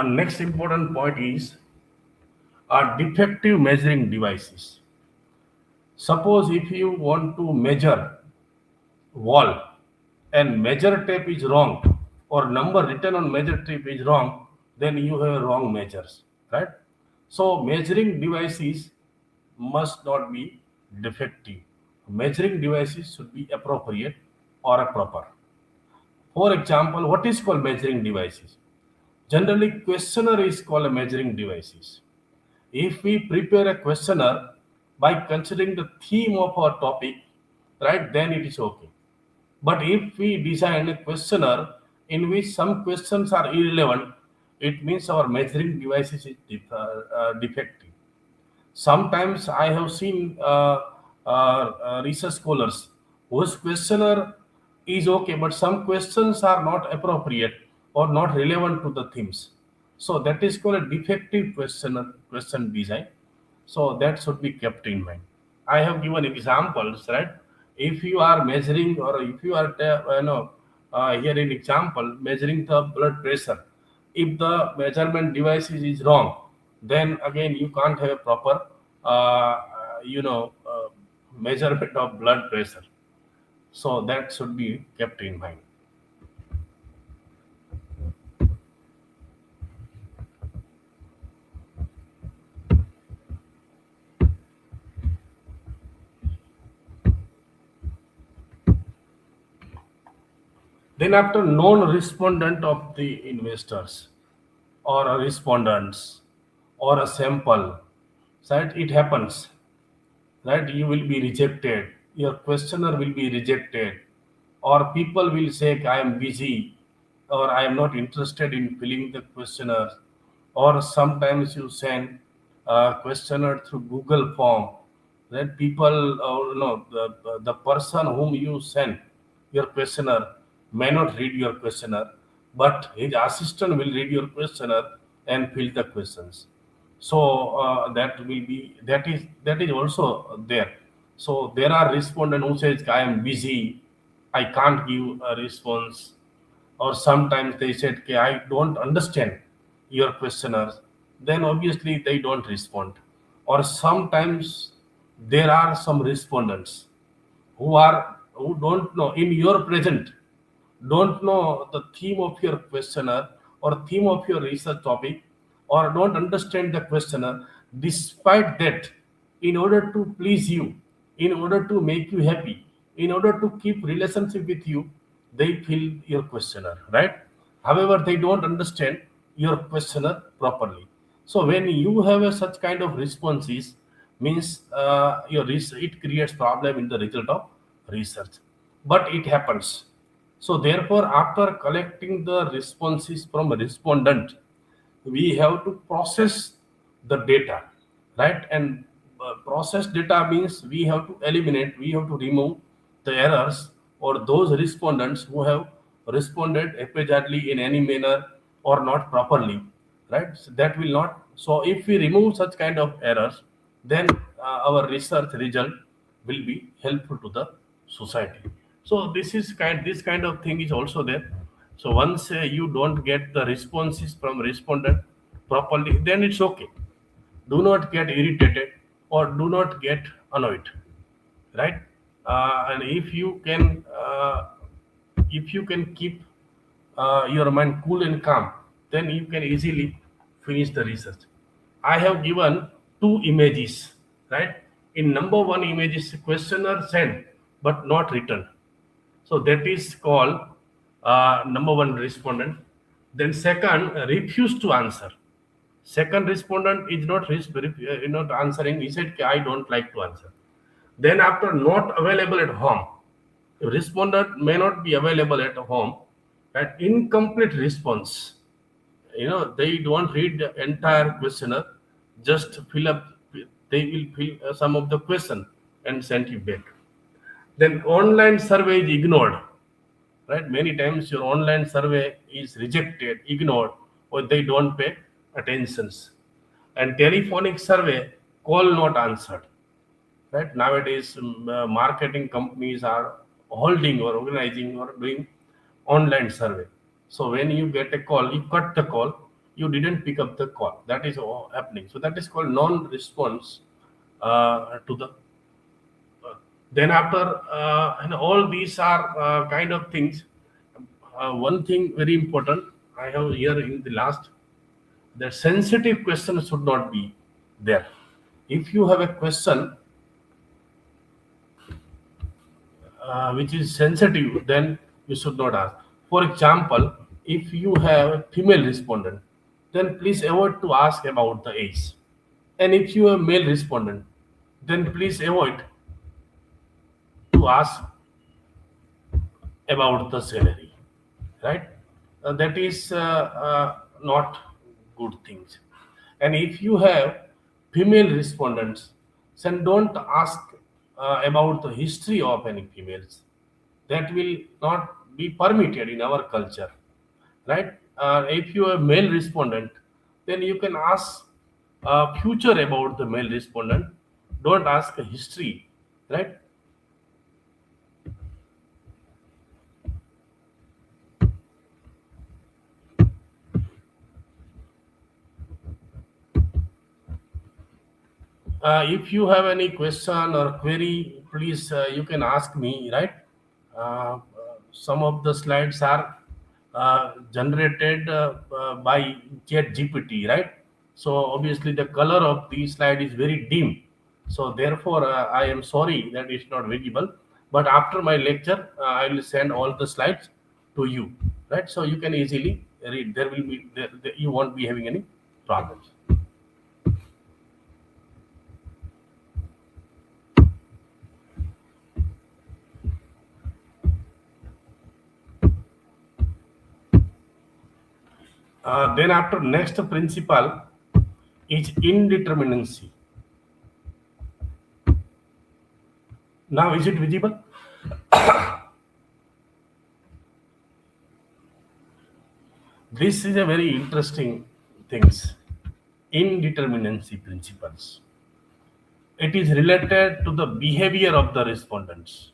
Next important point is defective measuring devices. Suppose if you want to measure wall and measure tape is wrong or number written on measure tape is wrong, then you have wrong measures, right? So measuring devices must not be defective. Measuring devices should be appropriate or a proper. For example, what is called measuring devices? Generally, questionnaire is called a measuring devices. If we prepare a questionnaire by considering the theme of our topic, right, then it is okay. But if we design a questionnaire in which some questions are irrelevant, it means our measuring devices is defective. Sometimes I have seen research scholars whose questionnaire is okay, but some questions are not appropriate or not relevant to the themes. So that is called a defective question design. So that should be kept in mind. I have given examples, right? If you are measuring or if you are, here in example, measuring the blood pressure, if the measurement device is wrong, then again you can't have a proper, measurement of blood pressure. So that should be kept in mind. Then after non-respondent of the investors or a respondents or a sample, right? It happens, right? You will be rejected. Your questionnaire will be rejected, or people will say, "I am busy," or "I am not interested in filling the questionnaire," or sometimes you send a questionnaire through Google form. That people, no, the person whom you send your questionnaire may not read your questionnaire, but his assistant will read your questionnaire and fill the questions. So that is also there. So there are respondent who says, "I am busy, I can't give a response," or sometimes they said, "Okay, I don't understand your questionnaires," then obviously they don't respond. Or sometimes there are some respondents who don't know in your present, don't know the theme of your questionnaire or theme of your research topic, or don't understand the questionnaire. Despite that, in order to please you, in order to make you happy, in order to keep relationship with you, they fill your questionnaire, right? However, they don't understand your questionnaire properly. So when you have such kind of responses, means it creates problem in the result of research. But it happens. So therefore, after collecting the responses from a respondent, we have to process the data, right? And process data means we have to eliminate, we have to remove the errors or those respondents who have responded haphazardly in any manner or not properly, right? So that will not. So if we remove such kind of errors, then our research result will be helpful to the society. So this kind of thing is also there. So once you don't get the responses from respondent properly, then it's okay. Do not get irritated or do not get annoyed, right? And if you can keep your mind cool and calm, then you can easily finish the research. I have given two images, right? In number one image is questionnaire sent but not written. So that is called number one respondent. Then second, refused to answer. Second respondent is not answering. He said, "I don't like to answer." Then after not available at home, the respondent may not be available at home. At incomplete response, they don't read the entire questionnaire, just fill up. They will fill some of the question and send you back. Then online survey is ignored, right? Many times your online survey is rejected, ignored, or they don't pay attentions. And telephonic survey, call not answered, right? Nowadays marketing companies are holding or organizing or doing online survey. So when you get a call, you cut the call, you didn't pick up the call. That is all happening. So that is called non-response to the. Then after and all these are kind of things. One thing very important I have here in the last the sensitive question should not be there. If you have a question which is sensitive, then you should not ask. For example, if you have a female respondent, then please avoid to ask about the age. And if you have male respondent, then please avoid to ask about the salary, right? That is not good things. And if you have female respondents, then don't ask about the history of any females. That will not be permitted in our culture, right? If you have male respondent, then you can ask future about the male respondent. Don't ask a history, right? If you have any question or query, please you can ask me, right? Some of the slides are generated by ChatGPT, right? So obviously the color of the slide is very dim. So therefore, I am sorry that it's not visible. But after my lecture, I will send all the slides to you, right? So you can easily read. There will be you won't be having any problems. Then after next principle is indeterminacy. Now is it visible? This is a very interesting things. Indeterminacy principles. It is related to the behavior of the respondents.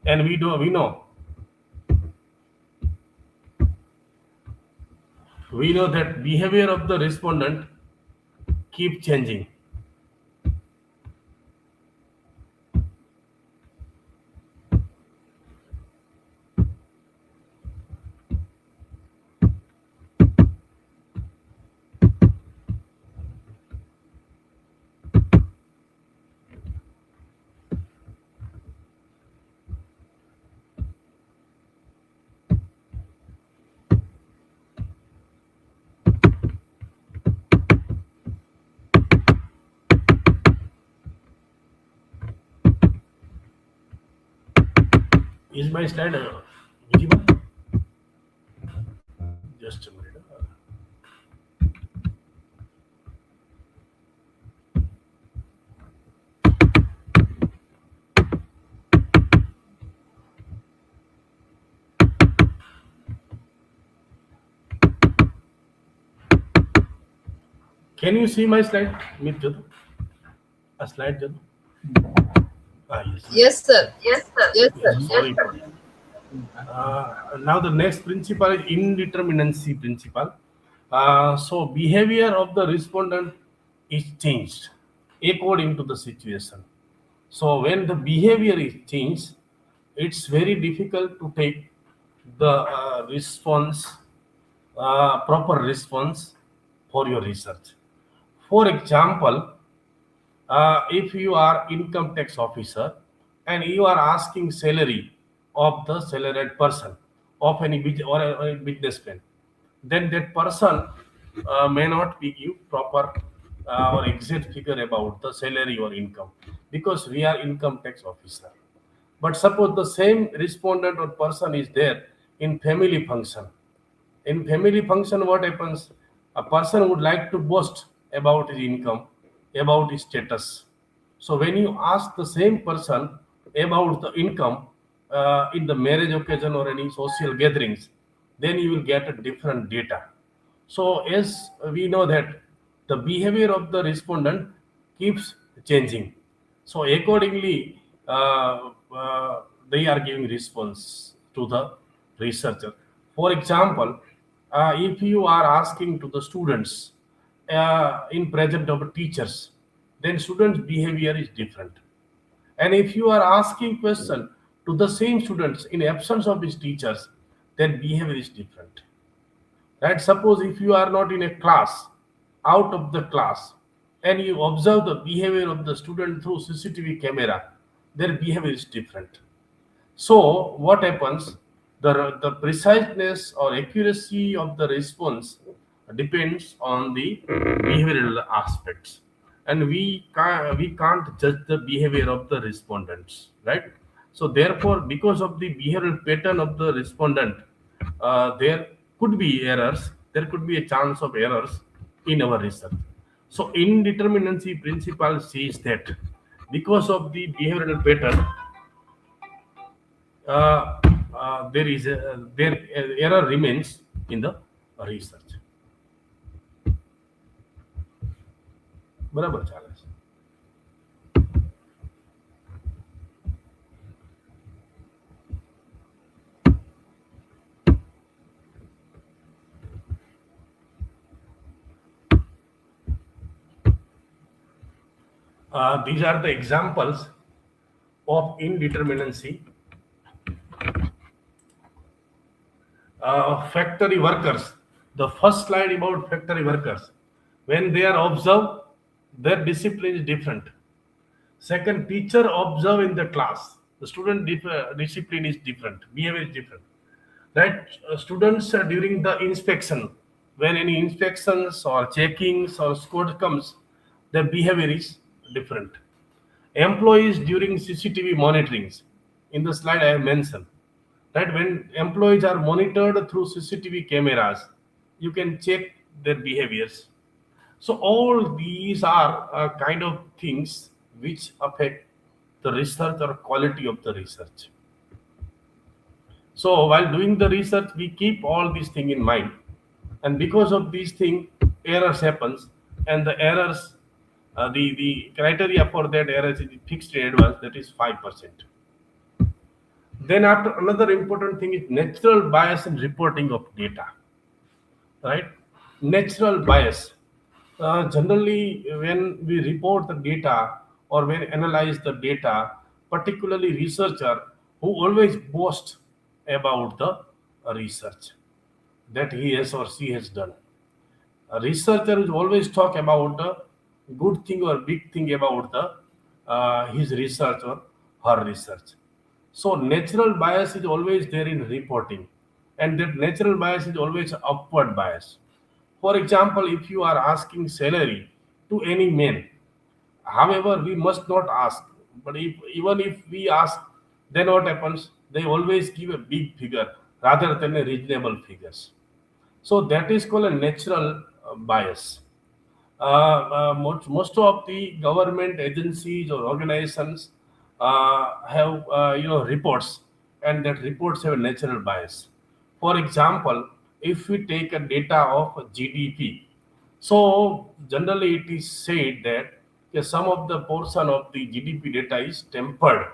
And we know that behavior of the respondent keep changing. Is my slide visible? Just a minute. Can you see my slide? Meet Jadu. A slide, Jadu. Yes. Yes, sir. Yes, sir. Yes, sir. Sorry for that. Now the next principle is indeterminacy principle. So behavior of the respondent is changed according to the situation. So when the behavior is changed, it's very difficult to take the response, proper response for your research. For example, if you are income tax officer and you are asking salary of the salaried person of any or a businessman, then that person may not give you proper or exact figure about the salary or income because we are income tax officer. But suppose the same respondent or person is there in family function. In family function, what happens? A person would like to boast about his income, about his status. So when you ask the same person about the income in the marriage occasion or any social gatherings, then you will get a different data. So as we know that the behavior of the respondent keeps changing. So accordingly, they are giving response to the researcher. For example, if you are asking to the students in presence of teachers, then students' behavior is different. And if you are asking question to the same students in absence of his teachers, then behavior is different. Right? Suppose if you are not in a class, out of the class, and you observe the behavior of the student through CCTV camera, their behavior is different. So what happens? The preciseness or accuracy of the response depends on the behavioral aspects, and we can't judge the behavior of the respondents, right? So therefore, because of the behavioral pattern of the respondent, there could be errors. There could be a chance of errors in our research. So indeterminacy principle says that because of the behavioral pattern, there error remains in the research. બરાબર ચાલે છે. These are the examples of indeterminacy. Factory workers. The first slide about factory workers. When they are observed, their discipline is different. Second, teacher observe in the class. The student discipline is different. Behavior is different. Right? Students during the inspection, when any inspections or checkings or squad comes, their behavior is different. Employees during CCTV monitorings. In the slide I have mentioned. Right? When employees are monitored through CCTV cameras, you can check their behaviors. So all these are kind of things which affect the research or quality of the research. So while doing the research, we keep all these things in mind, and because of these things, errors happens, and the errors, the criteria for that errors is fixed in advance, that is 5%. Then after, another important thing is natural bias in reporting of data. Right? Natural bias. Generally, when we report the data or when analyze the data, particularly researcher who always boast about the research that he has or she has done. A researcher will always talk about the good thing or big thing about the his research or her research. So natural bias is always there in reporting, and that natural bias is always upward bias. For example, if you are asking salary to any man, however, we must not ask. But even if we ask, then what happens? They always give a big figure rather than a reasonable figures. So that is called a natural bias. Most of the government agencies or organizations have reports, and that reports have a natural bias. For example, if we take a data of GDP, so generally it is said that some of the portion of the GDP data is tempered,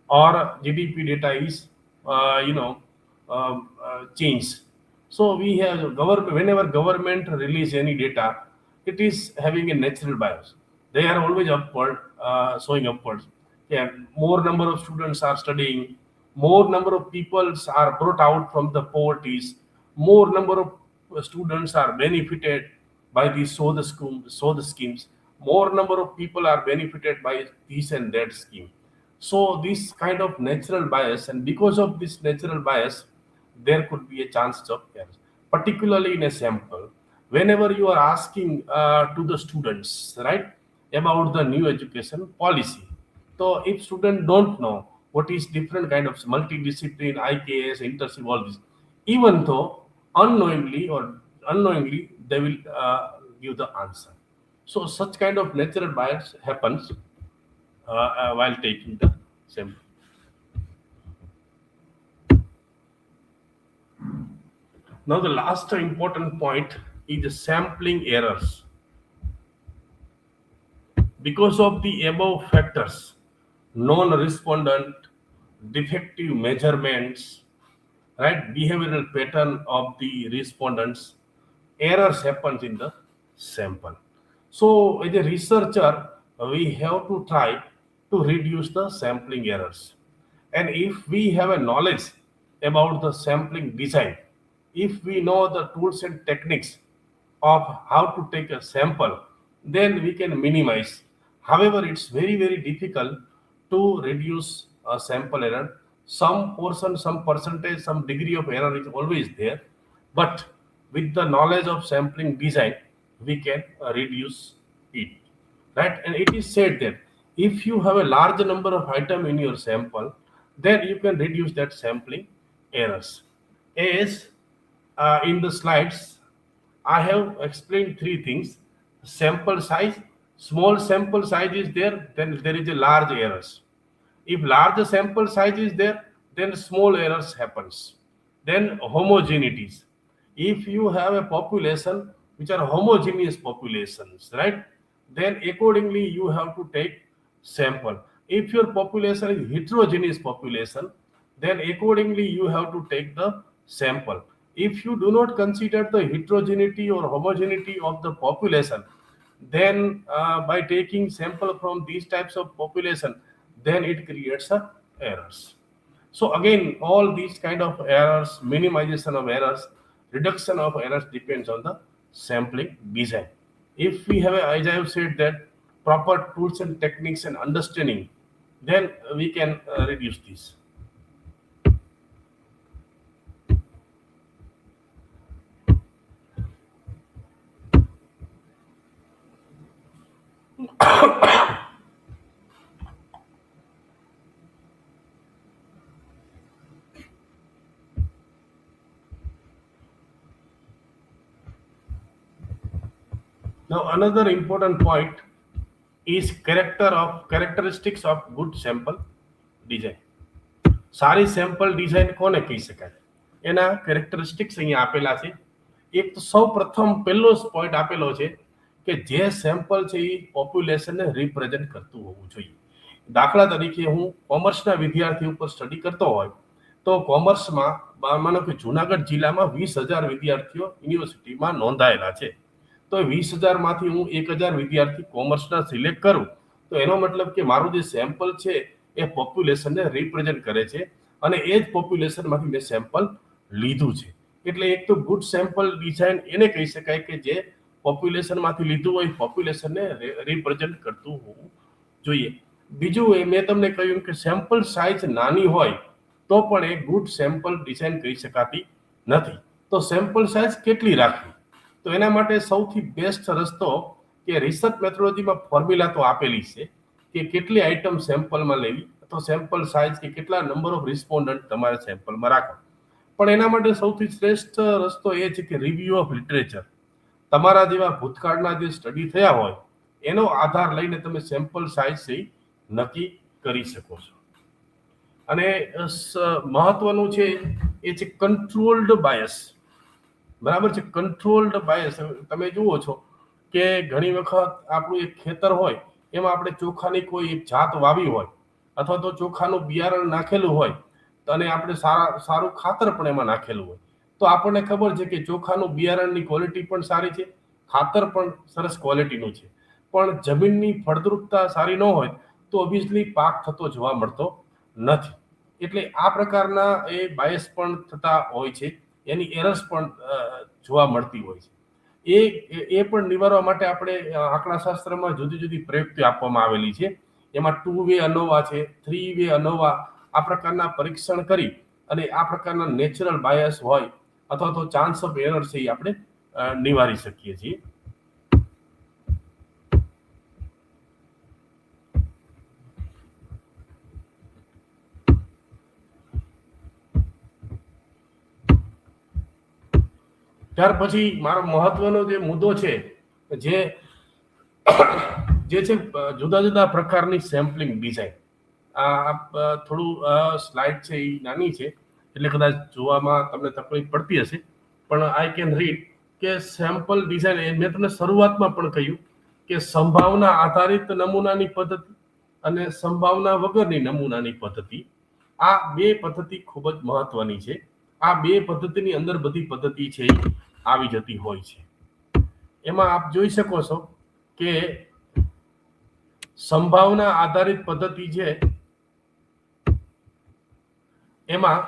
or GDP data is changed. So we have government, whenever government release any data, it is having a natural bias. They are always upward, showing upwards. Yeah, more number of students are studying, more number of people are brought out from the poverties, more number of students are benefited by these so the schemes, more number of people are benefited by this and that scheme. So this kind of natural bias, and because of this natural bias, there could be a chance of errors, particularly in a sample. Whenever you are asking to the students, right, about the new education policy, so if students don't know what is different kind of multidiscipline, IKS, internship, all this, even though unknowingly they will give the answer. So such kind of natural bias happens while taking the sample. Now the last important point is the sampling errors. Because of the above factors, non-respondent, defective measurements, right, behavioral pattern of the respondents, errors happens in the sample. So as a researcher, we have to try to reduce the sampling errors. And if we have a knowledge about the sampling design, if we know the tools and techniques of how to take a sample, then we can minimize. However, it's very, very difficult to reduce a sample error. Some portion, some percentage, some degree of error is always there, but with the knowledge of sampling design, we can reduce it, right? And it is said that if you have a large number of item in your sample, then you can reduce that sampling errors. As in the slides, I have explained three things. Sample size, small sample size is there, then there is a large errors. If large sample size is there, then small errors happens. Then homogeneities. If you have a population which are homogeneous populations, right, then accordingly you have to take sample. If your population is heterogeneous population, then accordingly you have to take the sample. If you do not consider the heterogeneity or homogeneity of the population, then by taking sample from these types of population, then it creates errors. So again, all these kind of errors, minimization of errors, reduction of errors depends on the sampling design. If we have, as I have said, that proper tools and techniques and understanding, then we can reduce this. Now, another important point is characteristics of good sample design. સારી sample design કોને કહી શકાય? એના characteristics અહીંયા આપેલા છે. એક તો સૌ પ્રથમ પહેલો પોઈન્ટ આપેલો છે કે જે સેમ્પલ છે એ પોપ્યુલેશનને રિપ્રેઝેન્ટ કરતું હોવું જોઈએ. દાખલા તરીકે હું કોમર્સના વિદ્યાર્થી ઉપર સ્ટડી કરતો હોય તો કોમર્સમાં માનો કે જુનાગઢ જિલ્લામાં 20,000 વિદ્યાર્થીઓ યુનિવર્સિટીમાં નોંધાયેલા છે. તો 20,000 માંથી હું 1,000 વિદ્યાર્થી કોમર્સના સિલેક્ટ કરું તો એનો મતલબ કે મારું જે સેમ્પલ છે એ પોપ્યુલેશનને રિપ્રેઝેન્ટ કરે છે અને એ જ પોપ્યુલેશનમાંથી મેં સેમ્પલ લીધું છે. એટલે એક તો ગુડ સેમ્પલ ડિઝાઇન એને કહી શકાય કે જે પોપ્યુલેશનમાંથી લીધું હોય પોપ્યુલેશનને રિપ્રેઝેન્ટ કરતું હોવું જોઈએ. બીજું એ મેં તમને કહ્યું કે સેમ્પલ સાઇઝ નાની હોય તો પણ એ ગુડ સેમ્પલ ડિઝાઇન કહી શકાતી નથી. તો સેમ્પલ સાઇઝ કેટલી રાખવી? તો એના માટે સૌથી બેસ્ટ રસ્તો કે રિસર્ચ મેથોડોલોજીમાં ફોર્મ્યુલા તો આપેલી છે કે કેટલી આઇટમ સેમ્પલમાં લેવી અથવા સેમ્પલ સાઇઝ કે કેટલા નંબર ઓફ રિસ્પોન્ડન્ટ તમારે સેમ્પલમાં રાખવા. પણ એના માટે સૌથી શ્રેષ્ઠ રસ્તો એ છે કે રિવ્યુ ઓફ લિટરેચર. તમારા જેવા ભૂતકાળના જે સ્ટડી થયા હોય એનો આધાર લઈને તમે સેમ્પલ સાઇઝ છે નક્કી કરી શકો છો. અને મહત્વનું છે એ છે કંટ્રોલ્ડ બાયસ. બરાબર છે, કંટ્રોલ્ડ બાયસ. તમે જુઓ છો કે ઘણી વખત આપણું એક ખેતર હોય એમાં આપણે ચોખાની કોઈ એક જાત વાવી હોય અથવા તો ચોખાનું બિયારણ નાખેલું હોય અને આપણે સારું ખાતર પણ એમાં નાખેલું હોય તો આપણને ખબર છે કે ચોખાનું બિયારણની ક્વોલિટી પણ સારી છે, ખાતર પણ સરસ ક્વોલિટીનું છે, પણ જમીનની ફળદ્રુપતા સારી ન હોય તો ઓબ્વિયસલી પાક થતો જોવા મળતો નથી. એટલે આ પ્રકારના એ બાયસ પણ થતા હોય છે, એની એરર્સ પણ જોવા મળતી હોય છે. એ પણ નિવારવા માટે આપણે આંકડાશાસ્ત્રમાં જુદી જુદી પ્રયુક્તિ આપવામાં આવેલી છે. એમાં 2 વે અનોવા છે, 3 વે અનોવા, આ પ્રકારના પરીક્ષણ કરી અને આ પ્રકારના નેચરલ બાયસ હોય અથવા તો ચાન્સ ઓફ એરર છે એ આપણે નિવારી શકીએ છીએ. ત્યાર પછી મારો મહત્વનો જે મુદ્દો છે જે છે જુદા જુદા પ્રકારની સેમ્પલિંગ ડિઝાઇન. આ થોડું સ્લાઇડ છે એ નાની છે એટલે કદાચ જોવામાં તમને તકલીફ પડતી હશે, પણ આઈ કેન રીડ કે સેમ્પલ ડિઝાઇન મેં તમને શરૂઆતમાં પણ કહ્યું કે સંભાવના આધારિત નમૂનાની પદ્ધતિ અને સંભાવના વગરની નમૂનાની પદ્ધતિ, આ બે પદ્ધતિ ખૂબ જ મહત્વની છે. આ બે પદ્ધતિની અંદર બધી પદ્ધતિ છે આવી જતી હોય છે. એમાં આપ જોઈ શકો છો કે સંભાવના આધારિત પદ્ધતિ છે એમાં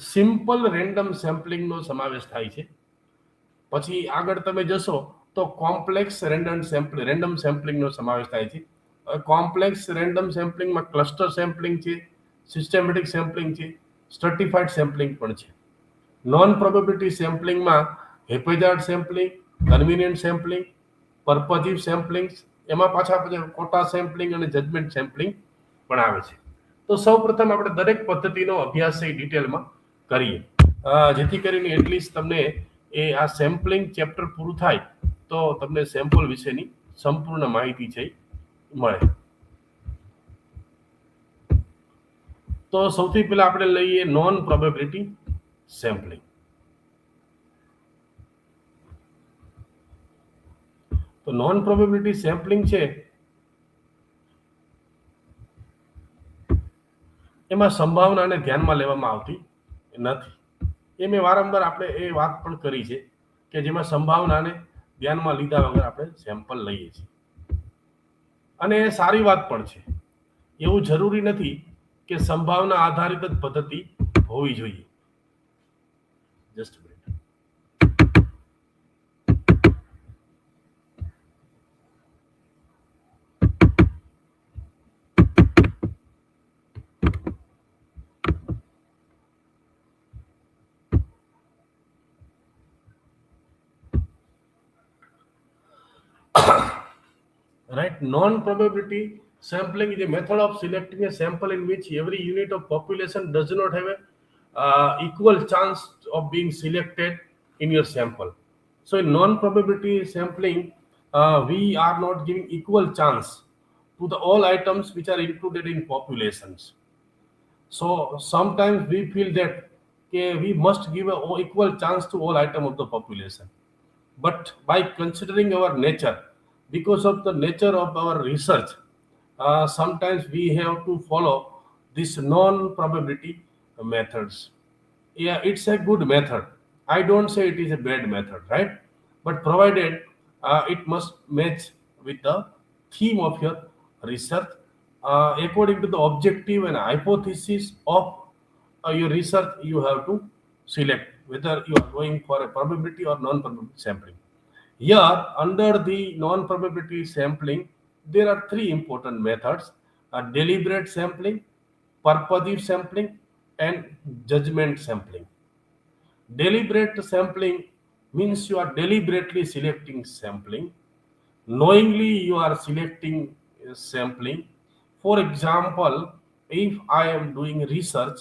સિમ્પલ રેન્ડમ સેમ્પલિંગનો સમાવેશ થાય છે. પછી આગળ તમે જશો તો કોમ્પ્લેક્સ રેન્ડમ સેમ્પલિંગનો સમાવેશ થાય છે. કોમ્પ્લેક્સ રેન્ડમ સેમ્પલિંગમાં ક્લસ્ટર સેમ્પલિંગ છે, સિસ્ટેમેટિક સેમ્પલિંગ છે, સ્ટ્રેટિફાઈડ સેમ્પલિંગ પણ છે. નોન પ્રોબેબિલિટી સેમ્પલિંગમાં haphazard sampling, convenient sampling, purposive sampling, એમાં પાછા કોટા સેમ્પલિંગ અને જજમેન્ટ સેમ્પલિંગ પણ આવે છે. તો સૌપ્રથમ આપણે દરેક પદ્ધતિનો અભ્યાસ ડિટેલમાં કરીએ, જેથી કરીને એટલીસ્ટ તમને આ સેમ્પલિંગ ચેપ્ટર પૂરું થાય તો તમને સેમ્પલ વિશેની સંપૂર્ણ માહિતી છે મળે. તો સૌથી પહેલા આપણે લઈએ નોન પ્રોબેબિલિટી સેમ્પલિંગ. તો નોન પ્રોબેબિલિટી સેમ્પલિંગ છે એમાં સંભાવનાને ધ્યાનમાં લેવામાં આવતી નથી. એ મેં વારંવાર આપણે એ વાત પણ કરી છે કે જેમાં સંભાવનાને ધ્યાનમાં લીધા વગર આપણે સેમ્પલ લઈએ છીએ, અને એ સારી વાત પણ છે. એવું જરૂરી નથી કે સંભાવના આધારિત જ પદ્ધતિ હોવી જોઈએ. Just right, non-probability sampling is a method of selecting a sample in which every unit of population does not have a equal chance of being selected in your sample. So in non-probability sampling, we are not giving equal chance to the all items which are included in populations. So sometimes we feel that we must give an equal chance to all items of the population. But by considering our nature, because of the nature of our research, sometimes we have to follow this non-probability methods. Yeah, it's a good method. I don't say it is a bad method, right? But provided it must match with the theme of your research, according to the objective and hypothesis of your research. You have to select whether you are going for a probability or non-probability sampling. Here, under the non-probability sampling, there are three important methods: deliberate sampling, purposive sampling, and judgment sampling. Deliberate sampling means you are deliberately selecting sampling. Knowingly, you are selecting sampling. For example, if I am doing research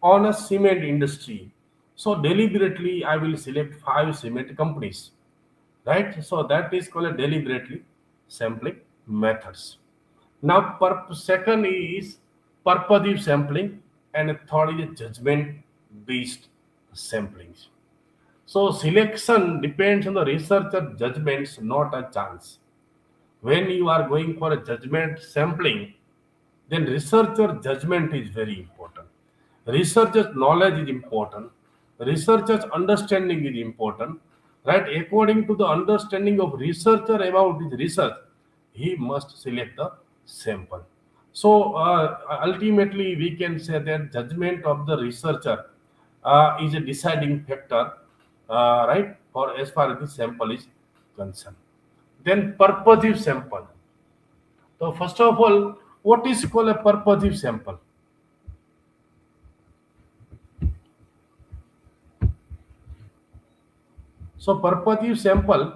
on a cement industry, so deliberately I will select 5 cement companies. Right? So that is called a deliberately sampling methods. Now, second is purposive sampling, and third is judgment-based sampling. So selection depends on the researcher judgments, not a chance. When you are going for a judgment sampling, then researcher judgment is very important. Researcher's knowledge is important. Researcher's understanding is important. Right? According to the understanding of researcher about his research, he must select the sample. So ultimately, we can say that judgment of the researcher is a deciding factor, right, for as far as the sample is concerned. Then purposive sample. So first of all, what is called a purposive sample? So purposive sample,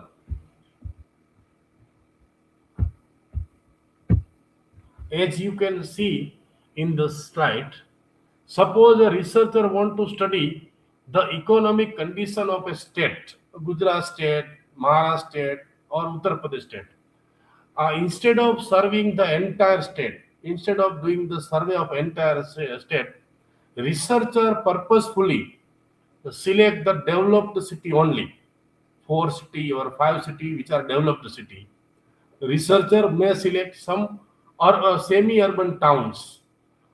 as you can see in the slide, suppose a researcher want to study the economic condition of a state, Gujarat state, Maharashtra state, or Uttar Pradesh state. Instead of serving the entire state, instead of doing the survey of entire state, researcher purposefully select the developed city only, 4 city or 5 city which are developed city. Researcher may select some or semi-urban towns,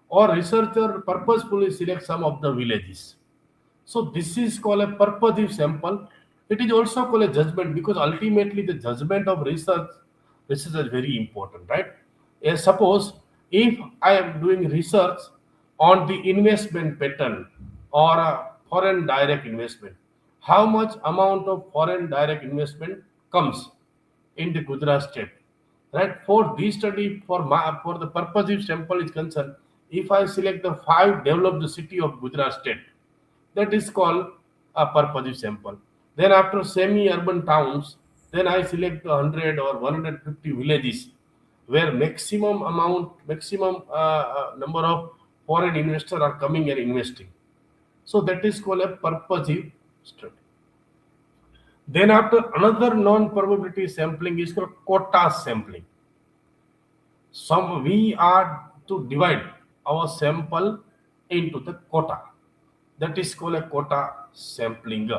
or researcher purposefully select some of the villages. So this is called a purposive sample. It is also called a judgment, because ultimately the judgment of research is very important, right? Suppose if I am doing research on the investment pattern or foreign direct investment. How much amount of foreign direct investment comes in the Gujarat state? Right. For this study, for the purposive sample is concerned, if I select the 5 developed city of Gujarat state, that is called a purposive sample. Then after semi-urban towns, then I select 100 or 150 villages where maximum number of foreign investors are coming and investing. So that is called a purposive study. Then after another non-probability sampling is called quota sampling. Some we are to divide our sample into the quota. That is called a quota sampling.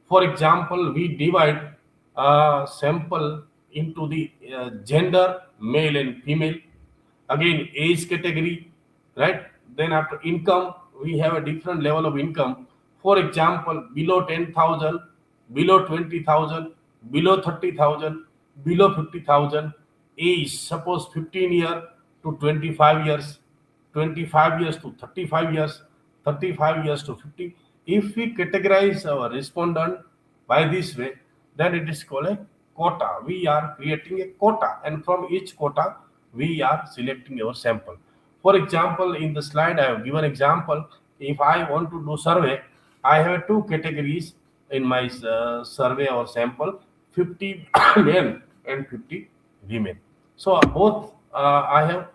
For example, we divide a sample into the gender, male and female. Again, age category, right? Then after income, we have a different level of income. For example, below 10,000, below 20,000, below 30,000, below 50,000. Age, suppose 15 year to 25 years, 25 years to 35 years, 35 years to 50. If we categorize our respondent by this way, then it is called a quota. We are creating a quota, and from each quota, we are selecting our sample. For example, in the slide, I have given example. If I want to do survey, I have two categories in my survey or sample: 50 men and 50 women. So both I have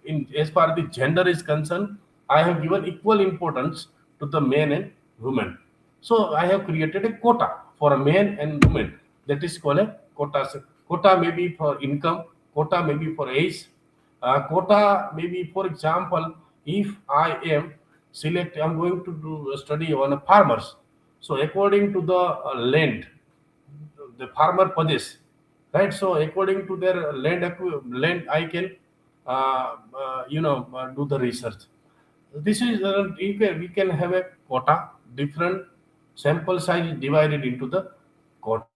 in as far as the gender is concerned, I have given equal importance to the men and women. So I have created a quota for a man and women. That is called a quota. So quota may be for income, quota may be for age, quota may be, for example, if I'm going to do a study on a farmers. So according to the land the farmer possess, right? So according to their land, I can do the research. This is we can have a quota, different sample size divided into the quota.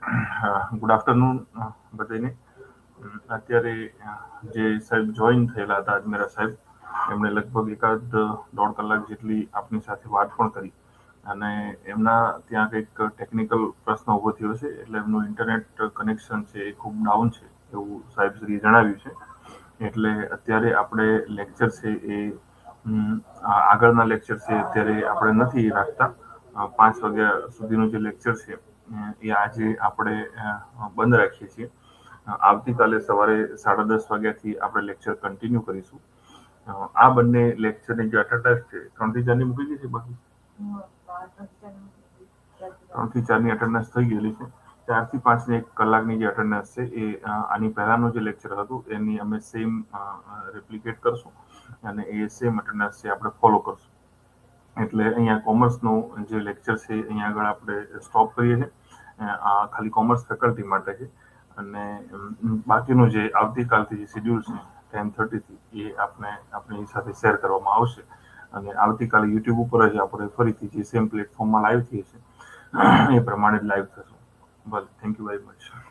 Good afternoon બધાને. અત્યારે જે સાહેબ join થયેલા હતા અજમેરા સાહેબ, એમણે લગભગ એકાદ 1.5 કલાક જેટલી આપની સાથે વાત પણ કરી અને એમના ત્યાં કંઈક ટેકનિકલ પ્રશ્ન ઊભો થયો છે એટલે એમનું ઇન્ટરનેટ કનેક્શન છે એ ખૂબ ડાઉન છે એવું સાહેબ શ્રીએ જણાવ્યું છે. એટલે અત્યારે આપણે લેક્ચર છે એ આગળના લેક્ચર છે અત્યારે આપણે નથી રાખતા. 5 વાગ્યા સુધીનું જે લેક્ચર છે એ આજે આપણે બંધ રાખીએ છીએ. આવતીકાલે સવારે 10:30 વાગ્યાથી આપણે લેક્ચર કન્ટિન્યુ કરીશું. આ બંને લેક્ચરની જે અટેન્ડન્સ છે 3 થી 4 ની મૂકી ગઈ છે બાકી 3 થી 4 ની અટેન્ડન્સ થઈ ગયેલી છે. 4 થી 5 ની 1 કલાકની જે અટેન્ડન્સ છે એ આની પહેલાનું જે લેક્ચર હતું એની અમે સેમ રેપ્લિકેટ કરશું અને એ સેમ અટેન્ડન્સ છે આપણે ફોલો કરશું. એટલે અહીંયા કોમર્સનું જે લેક્ચર છે અહીંયા આગળ આપણે સ્ટોપ કરીએ છીએ. આ ખાલી કોમર્સ ફેકલ્ટી માટે છે અને બાકીનું જે આવતીકાલથી જે શેડ્યુલ છે 10:30 થી એ આપણી સાથે શેર કરવામાં આવશે અને આવતીકાલે યુટ્યુબ ઉપર જ આપણે ફરીથી જે સેમ પ્લેટફોર્મમાં લાઈવ થઈએ છીએ એ પ્રમાણે જ લાઈવ થશું. ભલે, થેન્ક યુ વેરી મચ.